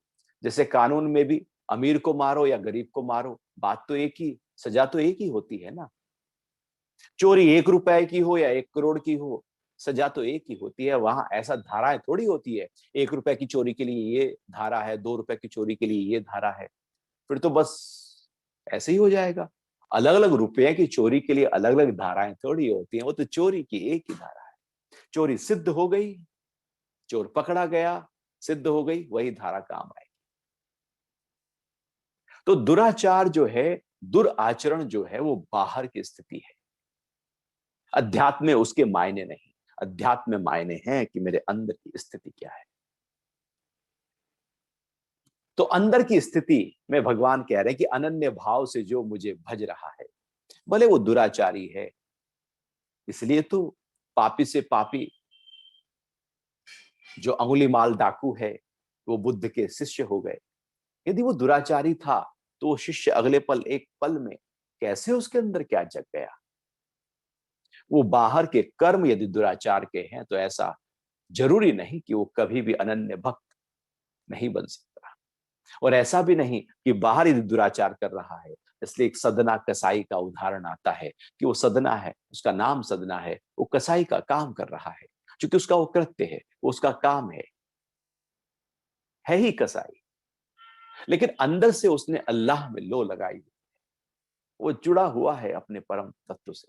जैसे कानून में भी अमीर को मारो या गरीब को मारो, बात तो एक ही, सजा तो एक ही होती है ना। चोरी 1 रुपए की हो या 1 करोड़ की हो, सजा तो एक ही होती है। वहां ऐसा धाराएं थोड़ी होती है, 1 रुपए की चोरी के लिए ये धारा है, 2 रुपए की चोरी के लिए ये धारा है। फिर तो बस ऐसे ही हो जाएगा। अलग अलग रुपए की चोरी के लिए अलग अलग धाराएं थोड़ी होती हैं, वो तो चोरी की एक ही धारा है। चोरी सिद्ध हो गई, चोर पकड़ा गया, सिद्ध हो गई, वही धारा काम आएगी। तो दुराचार जो है, दुराचरण जो है, वो बाहर की स्थिति है। अध्यात्म में उसके मायने नहीं। अध्यात्म में मायने हैं कि मेरे अंदर की स्थिति क्या है। तो अंदर की स्थिति में भगवान कह रहे हैं कि अनन्य भाव से जो मुझे भज रहा है, भले वो दुराचारी है। इसलिए तो पापी से पापी जो अंगुलीमाल डाकू है, वो बुद्ध के शिष्य हो गए। यदि वो दुराचारी था तो वो शिष्य अगले पल, एक पल में कैसे उसके अंदर क्या जग गया। वो बाहर के कर्म यदि दुराचार के हैं तो ऐसा जरूरी नहीं कि वो कभी भी अनन्य भक्त नहीं बन सकता। और ऐसा भी नहीं कि बाहर यदि दुराचार कर रहा है, इसलिए एक सदना कसाई का उदाहरण आता है कि वो सदना है, उसका नाम सदना है, वो कसाई का काम कर रहा है, क्योंकि उसका वो कृत्य है, वो उसका काम है ही कसाई। लेकिन अंदर से उसने अल्लाह में लो लगाई, वो जुड़ा हुआ है अपने परम तत्व से।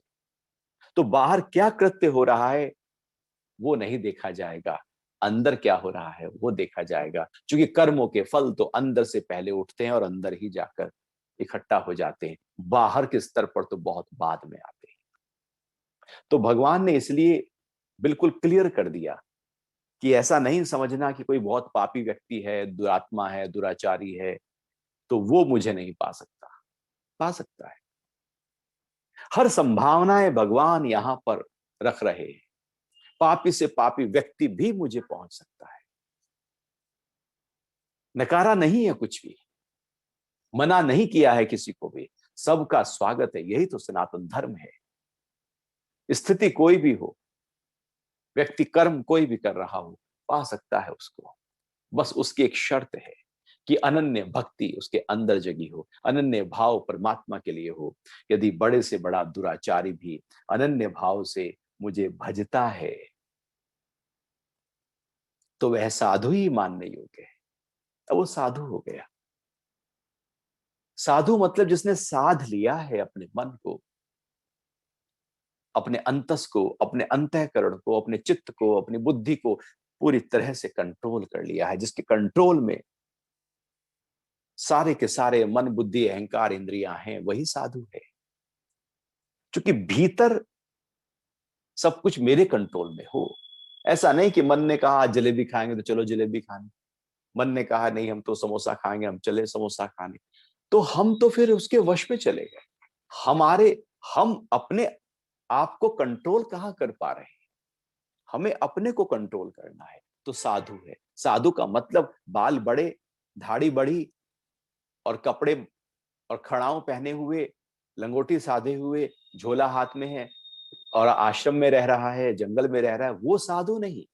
तो बाहर क्या कृत्य हो रहा है वो नहीं देखा जाएगा, अंदर क्या हो रहा है वो देखा जाएगा। क्योंकि कर्मों के फल तो अंदर से पहले उठते हैं और अंदर ही जाकर इकट्ठा हो जाते हैं, बाहर के स्तर पर तो बहुत बाद में आते हैं। तो भगवान ने इसलिए बिल्कुल क्लियर कर दिया कि ऐसा नहीं समझना कि कोई बहुत पापी व्यक्ति है, दुरात्मा है, दुराचारी है, तो वो मुझे नहीं पा सकता। पा सकता है। हर संभावनाएं भगवान यहां पर रख रहे हैं। पापी से पापी व्यक्ति भी मुझे पहुंच सकता है। नकारा नहीं है कुछ भी, मना नहीं किया है किसी को भी, सबका स्वागत है। यही तो सनातन धर्म है। स्थिति कोई भी हो, व्यक्ति कर्म कोई भी कर रहा हो, पा सकता है उसको। बस उसकी एक शर्त है कि अनन्य भक्ति उसके अंदर जगी हो, अनन्य भाव परमात्मा के लिए हो। यदि बड़े से बड़ा दुराचारी भी अनन्य भाव से मुझे भजता है तो वह साधु ही मानने योग्य है। अब वो साधु हो गया। साधु मतलब जिसने साध लिया है अपने मन को, अपने अंतस को, अपने अंतःकरण को, अपने चित्त को, अपनी बुद्धि को पूरी तरह से कंट्रोल कर लिया है, जिसके कंट्रोल में सारे के सारे मन, बुद्धि, अहंकार, इंद्रियां हैं, वही साधु है। क्योंकि भीतर सब कुछ मेरे कंट्रोल में हो। ऐसा नहीं कि मन ने कहा आज जलेबी खाएंगे तो चलो जलेबी खाने, मन ने कहा नहीं हम तो समोसा खाएंगे, हम चले समोसा खाने, तो हम तो फिर उसके वश में चले गए। हमारे, हम अपने आप को कंट्रोल कहां कर पा रहे हैं। हमें अपने को कंट्रोल करना है तो साधु है। साधु का मतलब बाल बड़े, दाढ़ी बड़ी, और कपड़े और खड़ाऊ पहने हुए, लंगोटी साधे हुए, झोला हाथ में है और आश्रम में रह रहा है, जंगल में रह रहा है, वो साधु नहीं।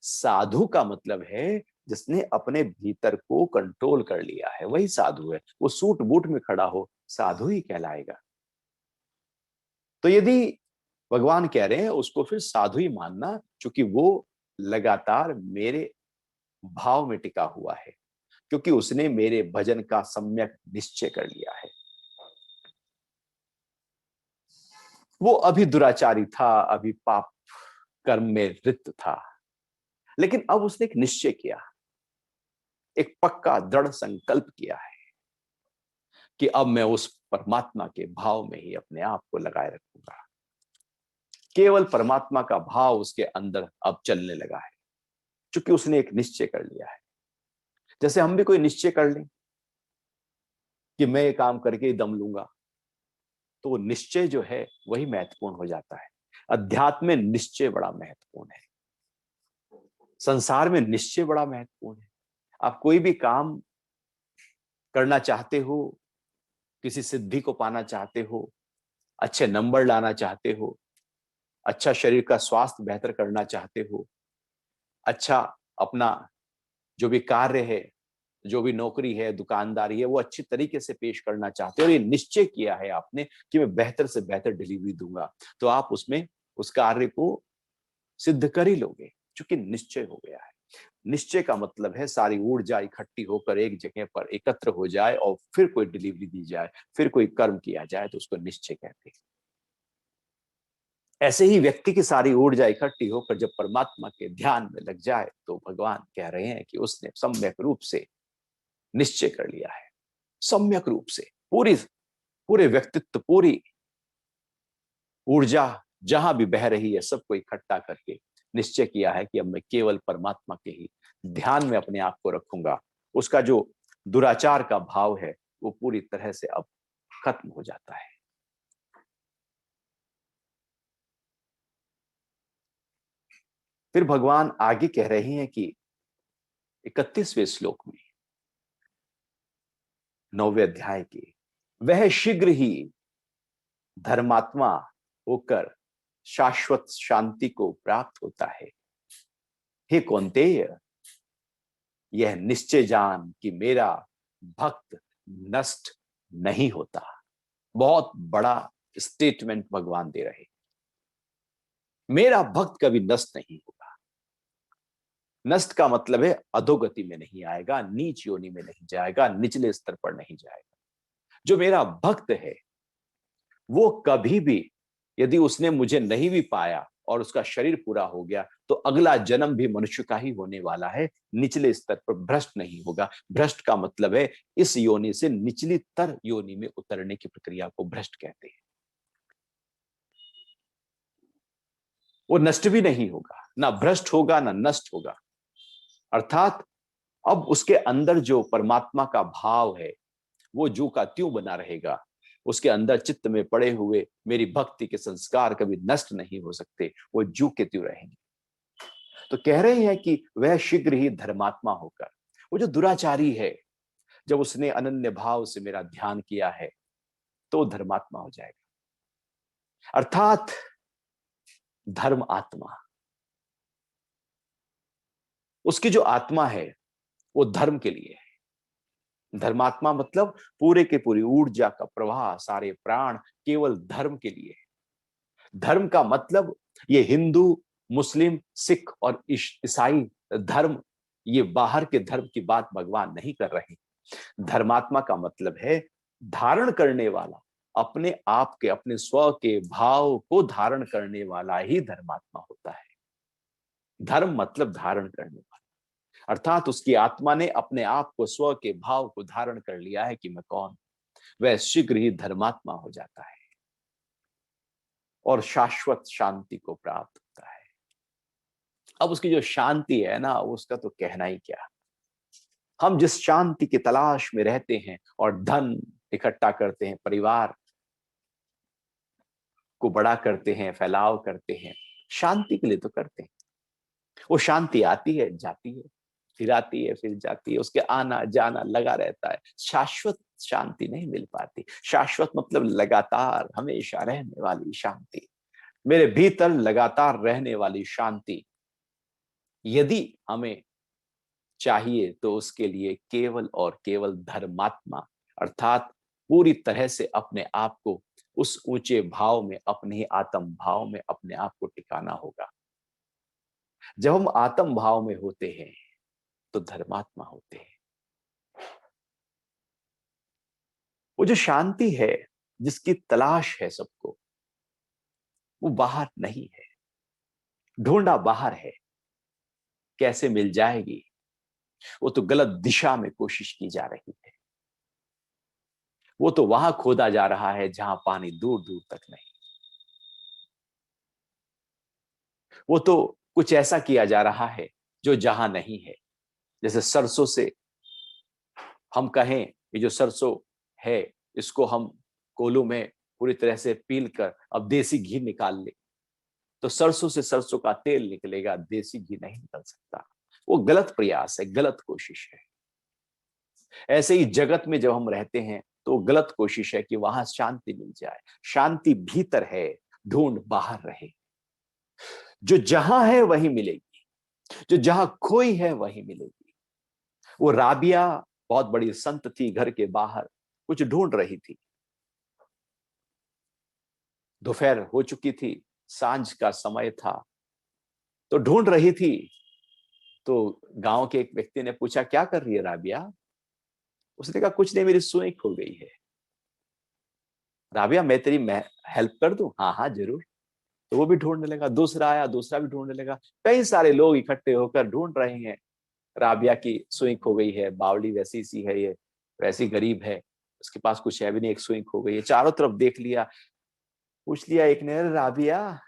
साधु का मतलब है जिसने अपने भीतर को कंट्रोल कर लिया है, वही साधु है। वो सूट बूट में खड़ा हो, साधु ही कहलाएगा। तो यदि भगवान कह रहे हैं उसको फिर साधु ही मानना, क्योंकि वो लगातार मेरे भाव में टिका हुआ है। क्योंकि उसने मेरे भजन का सम्यक निश्चय कर लिया है। वो अभी दुराचारी था, अभी पाप कर्म में लिप्त था, लेकिन अब उसने एक निश्चय किया, एक पक्का दृढ़ संकल्प किया है कि अब मैं उस परमात्मा के भाव में ही अपने आप को लगाए रखूंगा। केवल परमात्मा का भाव उसके अंदर अब चलने लगा है, क्योंकि उसने एक निश्चय कर लिया है। जैसे हम भी कोई निश्चय कर लें कि मैं ये काम करके ही दम लूंगा, तो निश्चय जो है वही महत्वपूर्ण हो जाता है। अध्यात्म में निश्चय बड़ा महत्वपूर्ण है, संसार में निश्चय बड़ा महत्वपूर्ण है। आप कोई भी काम करना चाहते हो, किसी सिद्धि को पाना चाहते हो, अच्छे नंबर लाना चाहते हो, अच्छा शरीर का स्वास्थ्य बेहतर करना चाहते हो, अच्छा अपना जो भी कार्य है, जो भी नौकरी है, दुकानदारी है, वो अच्छी तरीके से पेश करना चाहते हो और ये निश्चय किया है आपने कि मैं बेहतर से बेहतर डिलीवरी दूंगा, तो आप उसमें उस कार्य को सिद्ध कर ही लोगे, क्योंकि निश्चय हो गया है। निश्चय का मतलब है सारी ऊर्जा इकट्ठी होकर एक जगह पर एकत्र हो जाए और फिर कोई डिलीवरी दी जाए, फिर कोई कर्म किया जाए, तो उसको निश्चय कहते हैं। ऐसे ही व्यक्ति की सारी ऊर्जा इकट्ठी होकर जब परमात्मा के ध्यान में लग जाए, तो भगवान कह रहे हैं कि उसने सम्यक रूप से निश्चय कर लिया है। सम्यक रूप से पूरी पूरे व्यक्तित्व, पूरी ऊर्जा जहां भी बह रही है, सबको इकट्ठा करके निश्चय किया है कि अब मैं केवल परमात्मा के ही ध्यान में अपने आप को रखूंगा। उसका जो दुराचार का भाव है वो पूरी तरह से अब खत्म हो जाता है। फिर भगवान आगे कह रहे हैं कि 31वें श्लोक में, 9वें अध्याय के, वह शीघ्र ही धर्मात्मा होकर शाश्वत शांति को प्राप्त होता है। हे कौन्तेय, यह निश्चय जान कि मेरा भक्त नष्ट नहीं होता। बहुत बड़ा स्टेटमेंट भगवान दे रहे, मेरा भक्त कभी नष्ट नहीं होगा। नष्ट का मतलब है अधोगति में नहीं आएगा, नीच योनि में नहीं जाएगा, निचले स्तर पर नहीं जाएगा। जो मेरा भक्त है वो कभी भी, यदि उसने मुझे नहीं भी पाया और उसका शरीर पूरा हो गया, तो अगला जन्म भी मनुष्य का ही होने वाला है, निचले स्तर पर भ्रष्ट नहीं होगा। भ्रष्ट का मतलब है इस योनि से निचली तर योनि में उतरने की प्रक्रिया को भ्रष्ट कहते हैं। वो नष्ट भी नहीं होगा, ना भ्रष्ट होगा ना नष्ट होगा। अर्थात अब उसके अंदर जो परमात्मा का भाव है वो जो का त्यों बना रहेगा। उसके अंदर चित्त में पड़े हुए मेरी भक्ति के संस्कार कभी नष्ट नहीं हो सकते, वो जू के त्यों रहेंगे। तो कह रहे हैं कि वह शीघ्र ही धर्मात्मा होकर, वो जो दुराचारी है, जब उसने अनन्य भाव से मेरा ध्यान किया है तो धर्मात्मा हो जाएगा। अर्थात धर्म आत्मा, उसकी जो आत्मा है वो धर्म के लिए है। धर्मात्मा मतलब पूरे के पूरी ऊर्जा का प्रवाह, सारे प्राण केवल धर्म के लिए है। धर्म का मतलब ये हिंदू, मुस्लिम, सिख और ईसाई धर्म, ये बाहर के धर्म की बात भगवान नहीं कर रहे। धर्मात्मा का मतलब है धारण करने वाला, अपने आप के, अपने स्व के भाव को धारण करने वाला ही धर्मात्मा होता है। धर्म मतलब धारण करने वाला, अर्थात उसकी आत्मा ने अपने आप को, स्व के भाव को धारण कर लिया है कि मैं कौन, वह शीघ्र ही धर्मात्मा हो जाता है और शाश्वत शांति को प्राप्त होता है। अब उसकी जो शांति है ना, उसका तो कहना ही क्या। हम जिस शांति की तलाश में रहते हैं और धन इकट्ठा करते हैं, परिवार को बड़ा करते हैं, फैलाव करते हैं, शांति के लिए तो करते हैं। वो शांति आती है, जाती है, फिर आती है, फिर जाती है, उसके आना जाना लगा रहता है। शाश्वत शांति नहीं मिल पाती। शाश्वत मतलब लगातार हमेशा रहने वाली शांति, मेरे भीतर लगातार रहने वाली शांति यदि हमें चाहिए, तो उसके लिए केवल और केवल धर्मात्मा, अर्थात पूरी तरह से अपने आप को उस ऊंचे भाव में, अपने ही आत्म भाव में अपने आप को टिकाना होगा। जब हम आत्म भाव में होते हैं तो धर्मात्मा होते हैं। वो जो शांति है जिसकी तलाश है सबको, वो बाहर नहीं है, ढूंढा बाहर है। कैसे मिल जाएगी? वो तो गलत दिशा में कोशिश की जा रही है। वो तो वहां खोदा जा रहा है जहां पानी दूर दूर तक नहीं। वो तो कुछ ऐसा किया जा रहा है जो जहां नहीं है। जैसे सरसों से हम कहें, ये जो सरसों है, इसको हम कोलू में पूरी तरह से पील कर अब देसी घी निकाल ले, तो सरसों से सरसों का तेल निकलेगा, देसी घी नहीं निकल सकता। वो गलत प्रयास है, गलत कोशिश है। ऐसे ही जगत में जब हम रहते हैं तो गलत कोशिश है कि वहां शांति मिल जाए। शांति भीतर है, ढूंढ बाहर रहे। जो जहां है वही मिलेगी, जो जहां खोई है वही मिलेगी। वो राबिया बहुत बड़ी संत थी, घर के बाहर कुछ ढूंढ रही थी। दोपहर हो चुकी थी, सांझ का समय था, तो ढूंढ रही थी। तो गांव के एक व्यक्ति ने पूछा, क्या कर रही है राबिया? उसने कहा, कुछ नहीं, मेरी सुई खो गई है। राबिया, मैं हेल्प कर दूं? हाँ हाँ जरूर। तो वो भी ढूंढने लगा, दूसरा आया, दूसरा भी ढूंढने लगा। कई सारे लोग इकट्ठे होकर ढूंढ रहे हैं। राबिया की सुई खो गई है, बावली वैसी सी है, ये वैसी गरीब है, उसके पास कुछ है भी नहीं, एक सुई खो गई है। चारों तरफ देख लिया, पूछ लिया एक ने, राबिया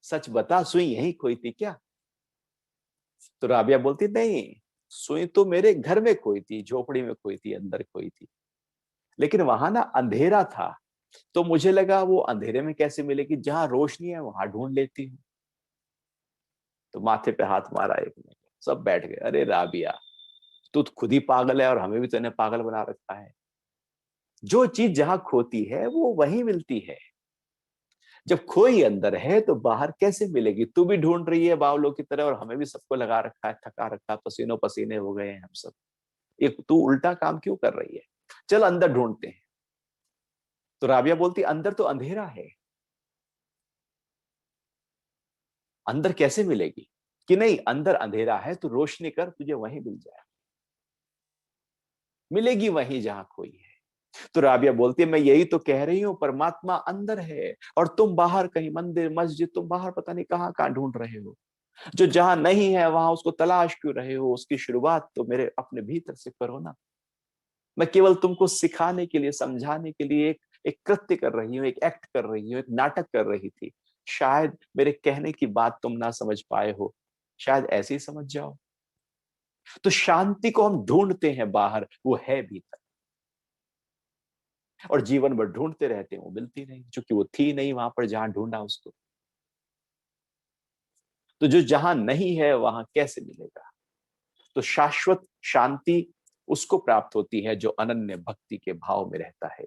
सच बता, सुई यहीं खोई थी क्या? तो राबिया बोलती, नहीं, सुई तो मेरे घर में खोई थी, झोपड़ी में खोई थी, अंदर खोई थी, लेकिन वहां ना अंधेरा था, तो मुझे लगा वो अंधेरे में कैसे मिलेगी, जहां रोशनी है वहां ढूंढ लेती हूँ। तो माथे पे हाथ मारा एक ने, सब बैठ गए। अरे राबिया, तू तो खुद ही पागल है और हमें भी तूने पागल बना रखा है। जो चीज जहां खोती है वो वहीं मिलती है। जब खोई अंदर है तो बाहर कैसे मिलेगी? तू भी ढूंढ रही है बावलों की तरह, और हमें भी सबको लगा रखा है, थका रखा है, पसीनों पसीने हो गए हैं हम सब। ये तू उल्टा काम क्यों कर रही है? चल अंदर ढूंढते हैं। तो राबिया बोलती, अंदर तो अंधेरा है, अंदर कैसे मिलेगी? कि नहीं, अंदर अंधेरा है तो रोशनी कर, तुझे वहीं मिल जाए, मिलेगी वहीं जहां खोई है। तो राबिया बोलती है, मैं यही तो कह रही हूं, परमात्मा अंदर है और तुम बाहर कहीं मंदिर मस्जिद, तुम बाहर पता नहीं कहां कहां ढूंढ रहे हो। जो जहां नहीं है वहां उसको तलाश क्यों रहे हो? उसकी शुरुआत तो मेरे अपने भीतर से करो ना। मैं केवल तुमको सिखाने के लिए, समझाने के लिए एक कृत्य कर रही हूँ, एक एक्ट कर रही हूँ, एक नाटक कर रही थी। शायद मेरे कहने की बात तुम ना समझ पाए हो, शायद ऐसे ही समझ जाओ। तो शांति को हम ढूंढते हैं बाहर, वो है भीतर, और जीवन भर ढूंढते रहते हैं, वो मिलती नहीं, क्योंकि वो थी नहीं वहां पर जहां ढूंढा उसको। तो जो जहां नहीं है वहां कैसे मिलेगा? तो शाश्वत शांति उसको प्राप्त होती है जो अनन्य भक्ति के भाव में रहता है।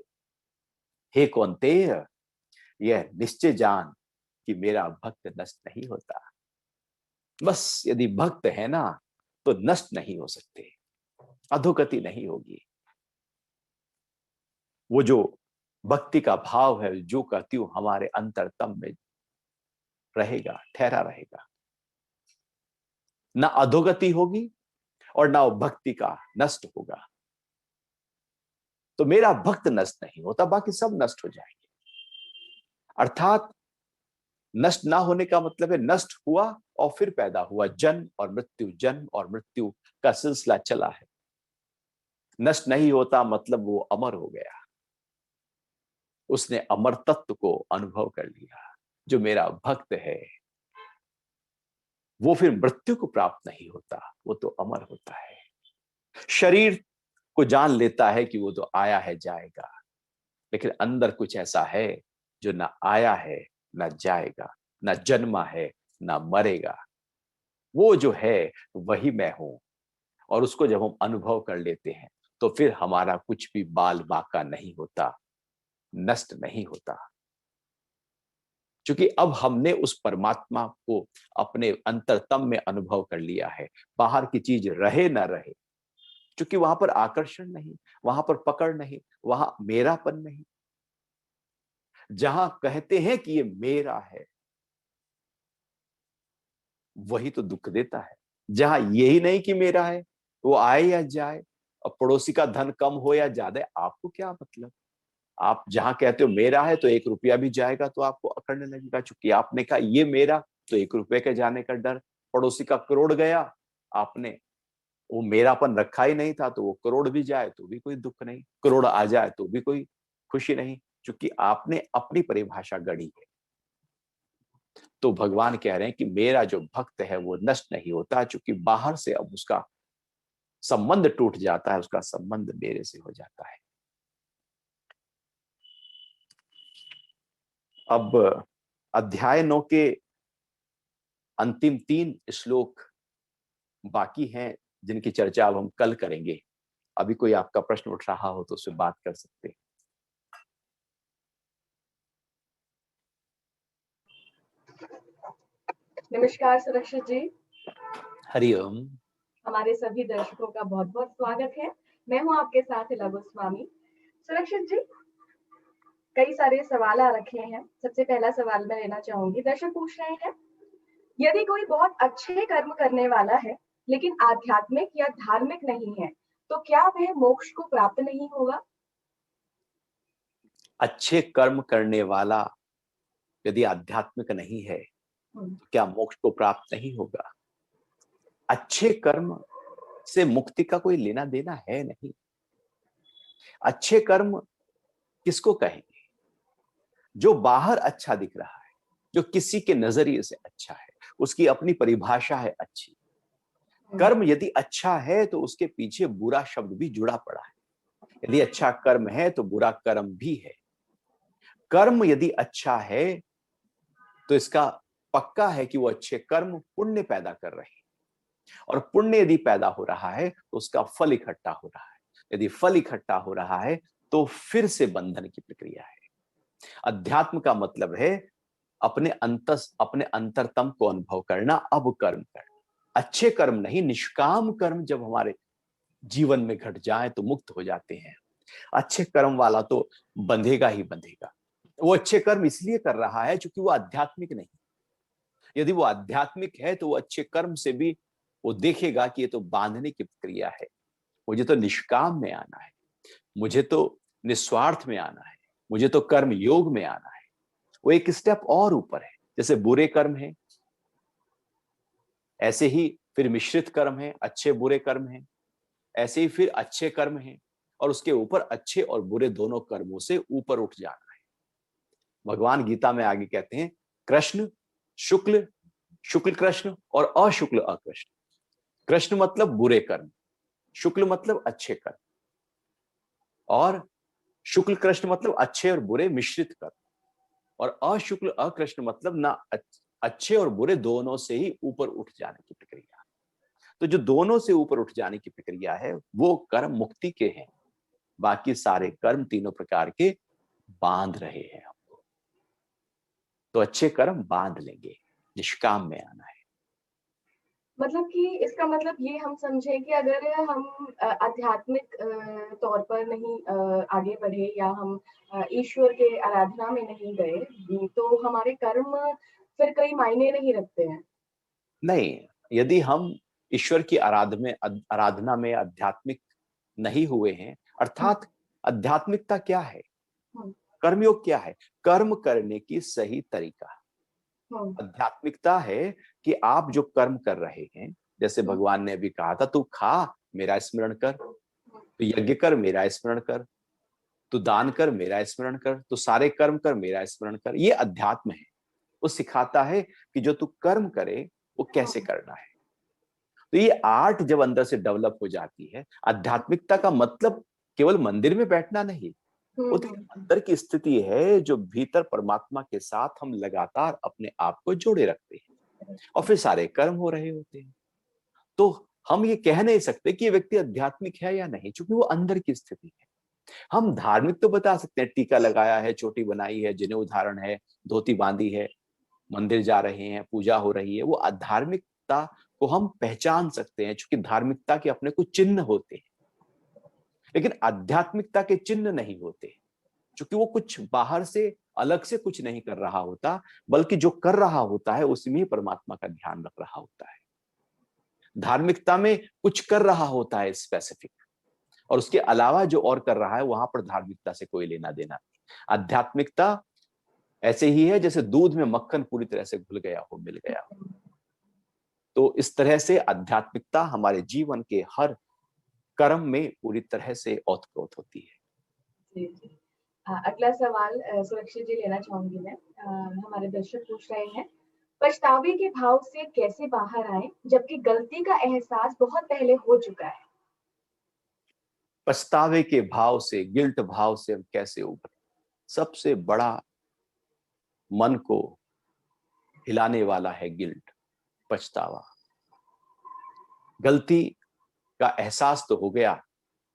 हे कौन्तेय, यह निश्चय जान कि मेरा भक्त नष्ट नहीं होता। बस यदि भक्त है ना, तो नष्ट नहीं हो सकते, अधोगति नहीं होगी। वो जो भक्ति का भाव है, जो का त्यों हमारे अंतरतम में रहेगा, ठहरा रहेगा। ना अधोगति होगी और ना वो भक्ति का नष्ट होगा। तो मेरा भक्त नष्ट नहीं होता, बाकी सब नष्ट हो जाएंगे। अर्थात नष्ट ना होने का मतलब है नष्ट हुआ और फिर पैदा हुआ, जन्म और मृत्यु, जन्म और मृत्यु का सिलसिला चला है। नष्ट नहीं होता मतलब वो अमर हो गया, उसने अमर तत्व को अनुभव कर लिया। जो मेरा भक्त है वो फिर मृत्यु को प्राप्त नहीं होता, वो तो अमर होता है। शरीर को जान लेता है कि वो तो आया है जाएगा, लेकिन अंदर कुछ ऐसा है जो ना आया है ना जाएगा, ना जन्मा है ना मरेगा। वो जो है वही मैं हूं। और उसको जब हम अनुभव कर लेते हैं तो फिर हमारा कुछ भी बाल बाका नहीं होता, नष्ट नहीं होता। क्योंकि अब हमने उस परमात्मा को अपने अंतरतम में अनुभव कर लिया है। बाहर की चीज रहे ना रहे, क्योंकि वहां पर आकर्षण नहीं, वहां पर पकड़ नहीं, वहां मेरापन नहीं। जहां कहते हैं कि ये मेरा है, वही तो दुख देता है। जहां यही नहीं कि मेरा है, वो आए या जाए, और पड़ोसी का धन कम हो या ज्यादा, आपको क्या मतलब? आप जहां कहते हो मेरा है तो 1 रुपया भी जाएगा तो आपको अकड़ने लगेगा, चूंकि आपने कहा ये मेरा, तो 1 रुपए के जाने का डर। पड़ोसी का करोड़ गया, आपने वो मेरापन रखा ही नहीं था, तो वो करोड़ भी जाए तो भी कोई दुख नहीं, करोड़ आ जाए तो भी कोई खुशी नहीं, क्योंकि आपने अपनी परिभाषा गढ़ी है। तो भगवान कह रहे हैं कि मेरा जो भक्त है वो नष्ट नहीं होता, क्योंकि बाहर से अब उसका संबंध टूट जाता है, उसका संबंध मेरे से हो जाता है। अब अध्याय 9 के अंतिम 3 श्लोक बाकी हैं, जिनकी चर्चा अब हम कल करेंगे। अभी कोई आपका प्रश्न उठ रहा हो तो उससे बात कर सकते हैं। नमस्कार सुरक्षित जी। हरिओम। हमारे सभी दर्शकों का बहुत बहुत स्वागत है। मैं हूं आपके साथ इला गोस्वामी। सुरक्षित जी, कई सारे सवाल आ रखे हैं। सबसे पहला सवाल मैं लेना चाहूंगी। दर्शक पूछ रहे हैं, यदि कोई बहुत अच्छे कर्म करने वाला है लेकिन आध्यात्मिक या धार्मिक नहीं है, तो क्या वह मोक्ष को प्राप्त नहीं होगा? अच्छे कर्म करने वाला यदि आध्यात्मिक नहीं है तो क्या मोक्ष को प्राप्त नहीं होगा? अच्छे कर्म से मुक्ति का कोई लेना देना है नहीं। अच्छे कर्म किसको कहेंगे? जो बाहर अच्छा दिख रहा है, जो किसी के नजरिए से अच्छा है, उसकी अपनी परिभाषा है अच्छी। कर्म यदि अच्छा है तो उसके पीछे बुरा शब्द भी जुड़ा पड़ा है। यदि अच्छा कर्म है तो बुरा कर्म भी है। कर्म यदि अच्छा है तो इसका पक्का है कि वो अच्छे कर्म पुण्य पैदा कर रहे हैं, और पुण्य यदि पैदा हो रहा है तो उसका फल इकट्ठा हो रहा है। यदि फल इकट्ठा हो रहा है तो फिर से बंधन की प्रक्रिया है। अध्यात्म का मतलब है अपने अंतरतम को अनुभव करना, अब कर्म करना। अच्छे कर्म नहीं, निष्काम कर्म जब हमारे जीवन में घट जाए तो मुक्त हो जाते हैं। अच्छे कर्म वाला तो बंधेगा ही बंधेगा। वो अच्छे कर्म इसलिए कर रहा है क्योंकि वो आध्यात्मिक नहीं। यदि वो आध्यात्मिक है तो वो अच्छे कर्म से भी वो देखेगा कि ये तो बांधने की प्रक्रिया है, मुझे तो निष्काम में आना है, मुझे तो निस्वार्थ में आना है, मुझे तो कर्म योग में आना है। वो एक स्टेप और ऊपर है। जैसे बुरे कर्म है, ऐसे ही फिर मिश्रित कर्म है, अच्छे बुरे कर्म है, ऐसे ही फिर अच्छे कर्म है, और उसके ऊपर अच्छे और बुरे दोनों कर्मों से ऊपर उठ जाना है। भगवान गीता में आगे कहते हैं, कृष्ण शुक्ल, शुक्ल कृष्ण और अशुक्ल अकृष्ण। कृष्ण मतलब बुरे कर्म, शुक्ल मतलब अच्छे कर्म, और शुक्ल कृष्ण मतलब अच्छे और बुरे मिश्रित कर्म, और अशुक्ल अकृष्ण मतलब ना अच्छे और बुरे दोनों से ही ऊपर उठ जाने की प्रक्रिया। तो जो दोनों से ऊपर उठ जाने की प्रक्रिया है वो कर्म मुक्ति के हैं। बाकी सारे कर्म तीनों प्रकार के बांध रहे हैं हमको। तो अच्छे कर्म बांध लेंगे, निष्काम में आना है। मतलब कि इसका मतलब ये हम समझे कि अगर हम आध्यात्मिक तौर पर नहीं आगे बढ़े, या हम ईश्वर के आराधना में नहीं गए, तो हमारे कर्म फिर कई मायने नहीं रखते हैं। नहीं, यदि हम ईश्वर की आराधना में आध्यात्मिक नहीं हुए हैं, अर्थात आध्यात्मिकता क्या है, हम्म, कर्मयोग क्या है? कर्म करने की सही तरीका। हम्म, आध्यात्मिकता है कि आप जो कर्म कर रहे हैं, जैसे हम्म, भगवान ने अभी कहा था, तू खा मेरा स्मरण कर, तू यज्ञ कर मेरा स्मरण कर, तू दान कर मेरा स्मरण कर, तू सारे कर्म कर मेरा स्मरण कर। ये अध्यात्म है। वो सिखाता है कि जो तू कर्म करे वो कैसे हम्म, करना है। तो ये आर्ट जब अंदर से डेवलप हो जाती है, आध्यात्मिकता का मतलब केवल मंदिर में बैठना नहीं, वो तो हम्म, अंदर की स्थिति है जो भीतर परमात्मा के साथ हम लगातार अपने आप को जोड़े रखते हैं, और फिर सारे कर्म हो रहे होते हैं। तो हम ये कह नहीं सकते कि ये व्यक्ति आध्यात्मिक है या नहीं, क्योंकि वो अंदर की स्थिति है। हम धार्मिक तो बता सकते हैं, टीका लगाया है, चोटी बनाई है, जनेऊ धारण है, धोती बांधी है, मंदिर जा रहे हैं, पूजा हो रही है, वो अधार्मिकता को हम पहचान सकते हैं, क्योंकि धार्मिकता के अपने कुछ चिन्ह होते हैं। लेकिन आध्यात्मिकता के चिन्ह नहीं होते, क्योंकि वो कुछ बाहर से अलग से कुछ नहीं कर रहा होता, बल्कि जो कर रहा होता है उसमें ही परमात्मा का ध्यान रख रहा होता है। धार्मिकता में कुछ कर रहा होता है स्पेसिफिक, और उसके अलावा जो और कर रहा है वहां पर धार्मिकता से कोई लेना देना नहीं। आध्यात्मिकता ऐसे ही है जैसे दूध में मक्खन पूरी तरह से घुल गया हो, मिल गया हो। तो इस तरह से आध्यात्मिकता हमारे जीवन के हर कर्म में पूरी तरह से ओतप्रोत होती है। जी, जी। अगला सवाल सुरक्षित जी लेना चाहूंगी मैं। हमारे दर्शक पूछ रहे हैं, पछतावे के भाव से कैसे बाहर आए जबकि गलती का एहसास बहुत पहले हो चुका है? पछतावे के भाव से, गिल्ट भाव से हम कैसे उभरे? सबसे बड़ा मन को हिलाने वाला है गिल्ट, पछतावा। गलती का एहसास तो हो गया,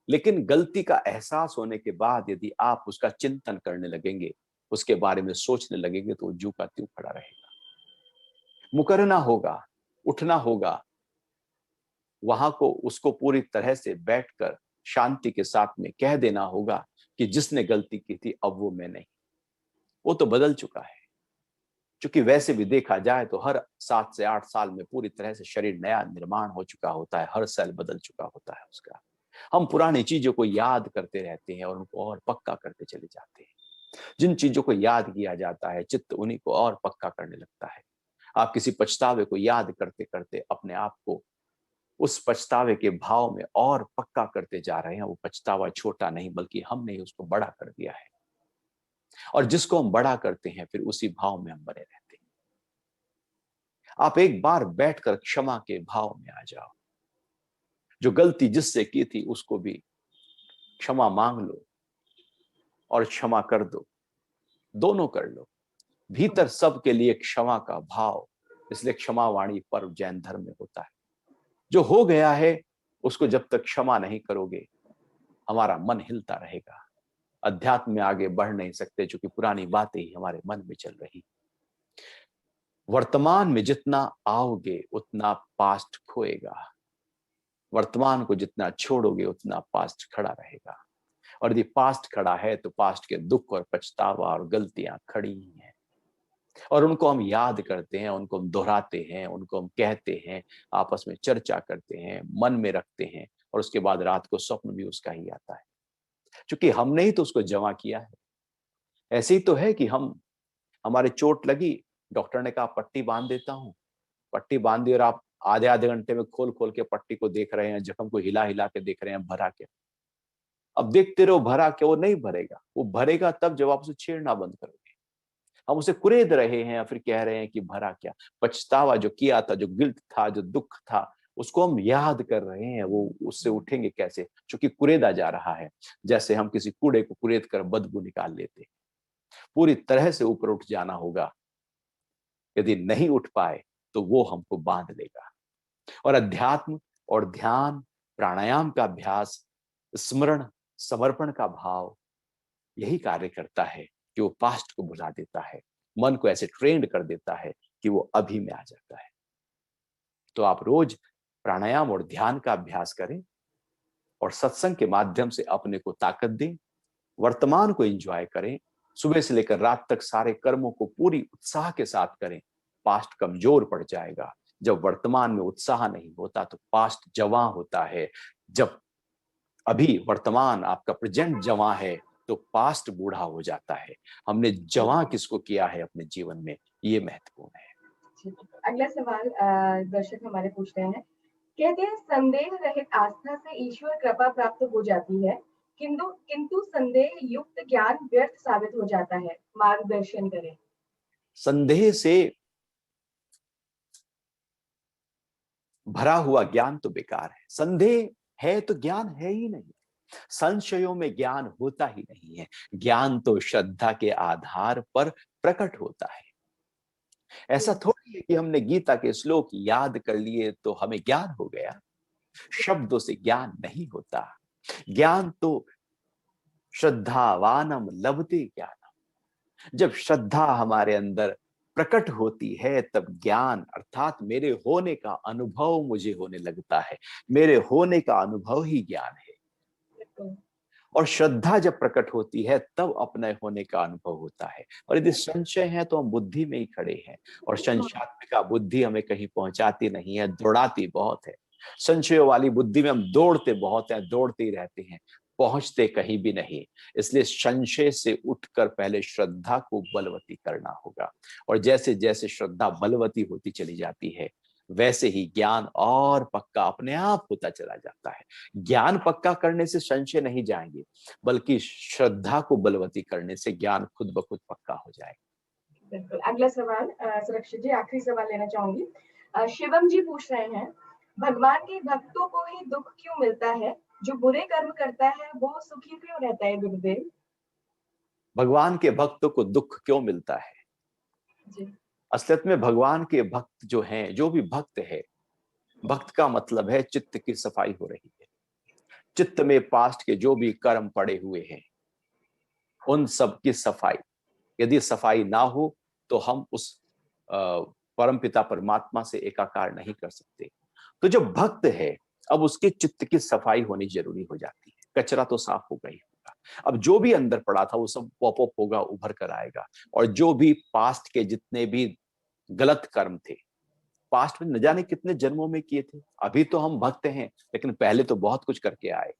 लेकिन गलती का एहसास होने के बाद यदि आप उसका चिंतन करने लगेंगे, उसके बारे में सोचने लगेंगे, तो ज्यों का त्यों खड़ा रहेगा। मुकरना होगा, उठना होगा, वहां को उसको पूरी तरह से बैठकर शांति के साथ में कह देना होगा कि जिसने गलती की थी अब वो मैं नहीं, वो तो बदल चुका है। क्योंकि वैसे भी देखा जाए तो हर 7 से 8 साल में पूरी तरह से शरीर नया निर्माण हो चुका होता है, हर सेल बदल चुका होता है उसका। हम पुरानी चीजों को याद करते रहते हैं और उनको और पक्का करते चले जाते हैं। जिन चीजों को याद किया जाता है, चित्त उन्हीं को और पक्का करने लगता है। आप किसी पछतावे को याद करते करते अपने आप को उस पछतावे के भाव में और पक्का करते जा रहे हैं। वो पछतावा छोटा नहीं बल्कि हमने ही उसको बड़ा कर दिया है, और जिसको हम बड़ा करते हैं फिर उसी भाव में हम बने रहते हैं। आप एक बार बैठकर क्षमा के भाव में आ जाओ। जो गलती जिससे की थी उसको भी क्षमा मांग लो और क्षमा कर दो, दोनों कर लो। भीतर सबके लिए क्षमा का भाव, इसलिए क्षमा वाणी पर्व जैन धर्म में होता है। जो हो गया है उसको जब तक क्षमा नहीं करोगे, हमारा मन हिलता रहेगा। अध्यात्म में आगे बढ़ नहीं सकते, क्योंकि पुरानी बातें ही हमारे मन में चल रही। वर्तमान में जितना आओगे उतना पास्ट खोएगा, वर्तमान को जितना छोड़ोगे उतना पास्ट खड़ा रहेगा। और यदि पास्ट खड़ा है तो पास्ट के दुख और पछतावा और गलतियां खड़ी ही हैं, और उनको हम याद करते हैं, उनको हम दोहराते हैं, उनको हम कहते हैं, आपस में चर्चा करते हैं, मन में रखते हैं, और उसके बाद रात को स्वप्न भी उसका ही आता है, क्योंकि हमने ही तो उसको जमा किया है। ऐसे ही तो है कि हमारे चोट लगी, डॉक्टर ने कहा पट्टी बांध देता हूं, पट्टी बांध दी, और आप आधे आधे घंटे में खोल खोल के पट्टी को देख रहे हैं, जख्म को हिला हिला के देख रहे हैं भरा क्या। अब देखते रहो भरा क्या, वो नहीं भरेगा। वो भरेगा तब जब आप उसे छेड़ना बंद करोगे। हम उसे कुरेद रहे हैं या फिर कह रहे हैं कि भरा क्या। पछतावा जो किया था, जो गिल्ट था, जो दुख था, उसको हम याद कर रहे हैं। वो उससे उठेंगे कैसे, क्योंकि कुरेदा जा रहा है। जैसे हम किसी कूड़े को कुरेद कर बदबू निकाल लेते, पूरी तरह से ऊपर उठ जाना होगा। यदि नहीं उठ पाए तो वो हमको बांध लेगा। और अध्यात्म और ध्यान, प्राणायाम का अभ्यास, स्मरण, समर्पण का भाव यही कार्य करता है कि वो पास्ट को भुला देता है, मन को ऐसे ट्रेंड कर देता है कि वो अभी में आ जाता है। तो आप रोज प्राणायाम और ध्यान का अभ्यास करें और सत्संग के माध्यम से अपने को ताकत दें, वर्तमान को एंजॉय करें, सुबह से लेकर रात तक सारे कर्मों को पूरी उत्साह के साथ करें। पास्ट कमजोर पड़ जाएगा। जब वर्तमान में उत्साह नहीं होता तो पास्ट जवां होता है। जब अभी वर्तमान आपका प्रेजेंट जवां है तो पास्ट बूढ़ा हो जाता है। हमने जवां किसको किया है अपने जीवन में, ये महत्वपूर्ण है। अगला सवाल दर्शक हमारे पूछ रहे हैं, कहते हैं संदेह रहित आस्था से ईश्वर कृपा प्राप्त हो जाती है, किंतु किंतु संदेह युक्त ज्ञान व्यर्थ साबित हो जाता है, मार्गदर्शन करें। संदेह से भरा हुआ ज्ञान तो बेकार है। संदेह है तो ज्ञान है ही नहीं। संशयों में ज्ञान होता ही नहीं है। ज्ञान तो श्रद्धा के आधार पर प्रकट होता है। ऐसा थोड़ी है कि हमने गीता के श्लोक याद कर लिए तो हमें ज्ञान हो गया। शब्दों से ज्ञान नहीं होता। ज्ञान तो श्रद्धावानम लभते ज्ञानम। जब श्रद्धा हमारे अंदर प्रकट होती है तब ज्ञान अर्थात मेरे होने का अनुभव मुझे होने लगता है। मेरे होने का अनुभव ही ज्ञान है। और श्रद्धा जब प्रकट होती है तब अपने होने का अनुभव होता है। और यदि संशय है तो हम बुद्धि में ही खड़े हैं, और संशयात्मिका बुद्धि हमें कहीं पहुंचाती नहीं है, दौड़ाती बहुत है। संशयों वाली बुद्धि में हम दौड़ते बहुत हैं, दौड़ते ही रहते हैं, पहुंचते कहीं भी नहीं। इसलिए संशय से उठकर पहले श्रद्धा को बलवती करना होगा, और जैसे जैसे श्रद्धा बलवती होती चली जाती है, वैसे ही ज्ञान और पक्का अपने आप होता चला जाता है। ज्ञान पक्का करने से संशय नहीं जाएंगे, बल्कि श्रद्धा को बलवती करने से ज्ञान खुद ब खुद पक्का हो जाएगा। बिल्कुल। अगला सवाल सुरक्षित जी, आखिरी सवाल लेना चाहूंगी। शिवम जी पूछ रहे हैं, भगवान के भक्तों को ही दुख क्यों मिलता है? जो बुरे कर्म करता है वो सुखी क्यों रहता है गुरुदेव? भगवान के भक्तों को दुख क्यों मिलता है? जी। असलियत में भगवान के भक्त जो हैं, जो भी भक्त है, भक्त का मतलब है चित्त की सफाई हो रही है। चित्त में पास्ट के जो भी कर्म पड़े हुए हैं, उन सब की सफाई, यदि सफाई ना हो तो हम उस परमपिता परमात्मा से एकाकार नहीं कर सकते। तो जो भक्त है, अब उसके चित्त की सफाई होनी जरूरी हो जाती है। कचरा तो साफ होगा ही होगा, अब जो भी अंदर पड़ा था वो सब पॉप अप होगा, उभर कर आएगा। और जो भी पास्ट के जितने भी गलत कर्म थे, पास्ट में न जाने कितने जन्मों में किए थे, अभी तो हम भक्त हैं, लेकिन पहले तो बहुत कुछ करके आए।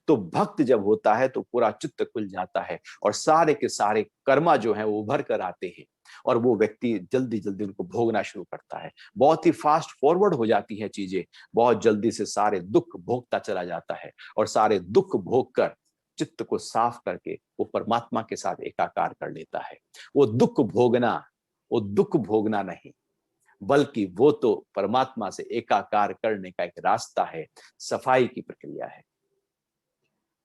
तो भक्त जब होता है तो पूरा चित्त खुल जाता है, और सारे के सारे कर्मा जो है वो उभर कर आते हैं, और वो व्यक्ति जल्दी जल्दी उनको भोगना शुरू करता है। बहुत ही फास्ट फॉरवर्ड हो जाती है चीजें, बहुत जल्दी से सारे दुख भोगता चला जाता है, और सारे दुख भोग कर चित्त को साफ करके वो परमात्मा के साथ एकाकार कर लेता है। वो दुख भोगना, वो दुख भोगना नहीं, बल्कि वो तो परमात्मा से एकाकार करने का एक रास्ता है, सफाई की प्रक्रिया है।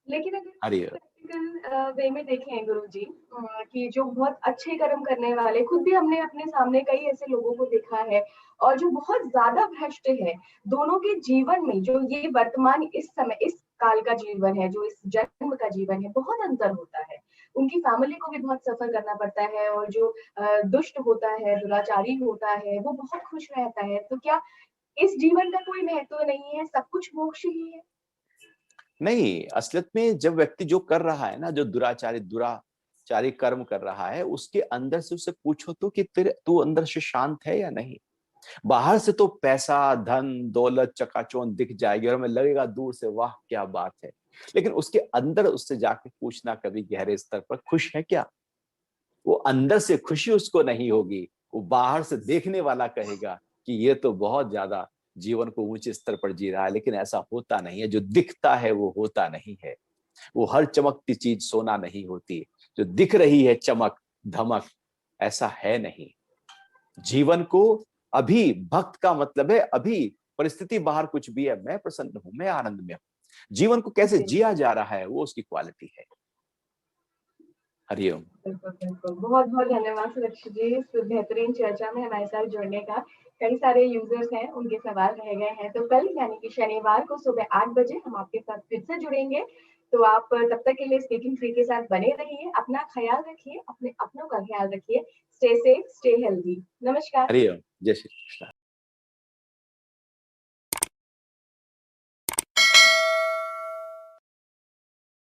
लेकिन अगर हरि प्रैक्टिकल वे में देखें गुरुजी, कि जो बहुत अच्छे कर्म करने वाले, खुद भी हमने अपने सामने कई ऐसे लोगों को देखा है, और जो बहुत ज्यादा भ्रष्ट है, दोनों के जीवन में जो ये वर्तमान इस समय इस काल का जीवन है, जो इस जन्म का जीवन है, बहुत अंतर होता है। उनकी फैमिली को भी बहुत सफर करना पड़ता है, और जो दुष्ट होता है, दुराचारी होता है, वो बहुत खुश रहता है। तो क्या इस जीवन का कोई महत्व नहीं है? सब कुछ मोक्ष ही है? नहीं, असलियत में जब व्यक्ति जो कर रहा है ना, जो दुराचारी कर्म कर रहा है, उसके अंदर से उससे पूछो तो कि तेरे तू अंदर से शांत है या नहीं। बाहर से तो पैसा, धन, दौलत, चकाचौंध दिख जाएगी और हमें लगेगा दूर से वाह क्या बात है, लेकिन उसके अंदर उससे जाके पूछना कभी गहरे स्तर पर, खुश है क्या? वो अंदर से खुशी उसको नहीं होगी। वो बाहर से देखने वाला कहेगा कि ये तो बहुत ज्यादा जीवन को ऊंचे स्तर पर जी रहा है, लेकिन ऐसा होता नहीं है। जो दिखता है वो होता नहीं है। वो हर चमकती चीज सोना नहीं होती। जो दिख रही है चमक धमक, ऐसा है नहीं। जीवन को अभी, भक्त का मतलब है अभी, परिस्थिति बाहर कुछ भी है, मैं प्रसन्न हूं, मैं आनंद में हूं। जीवन को कैसे जिया जा रहा है वो उसकी क्वालिटी है। हरिओम। बिल्कुल, बिल्कुल। बहुत-बहुत धन्यवाद सुरक्षित जी, इस बेहतरीन चर्चा में हमारे साथ जुड़ने का। कई सारे यूज़र्स हैं, उनके सवाल रह गए हैं, तो कल यानी कि शनिवार को सुबह 8 बजे हम आपके साथ फिर से जुड़ेंगे। तो आप तब तक के लिए स्पीकिंग ट्री के साथ बने रहिए, अपना ख़्याल रखिए, अपने अपनों का ख़्याल रखिए। Stay safe, stay healthy. नमस्कार। हरिओम। जय श्री कृष्ण।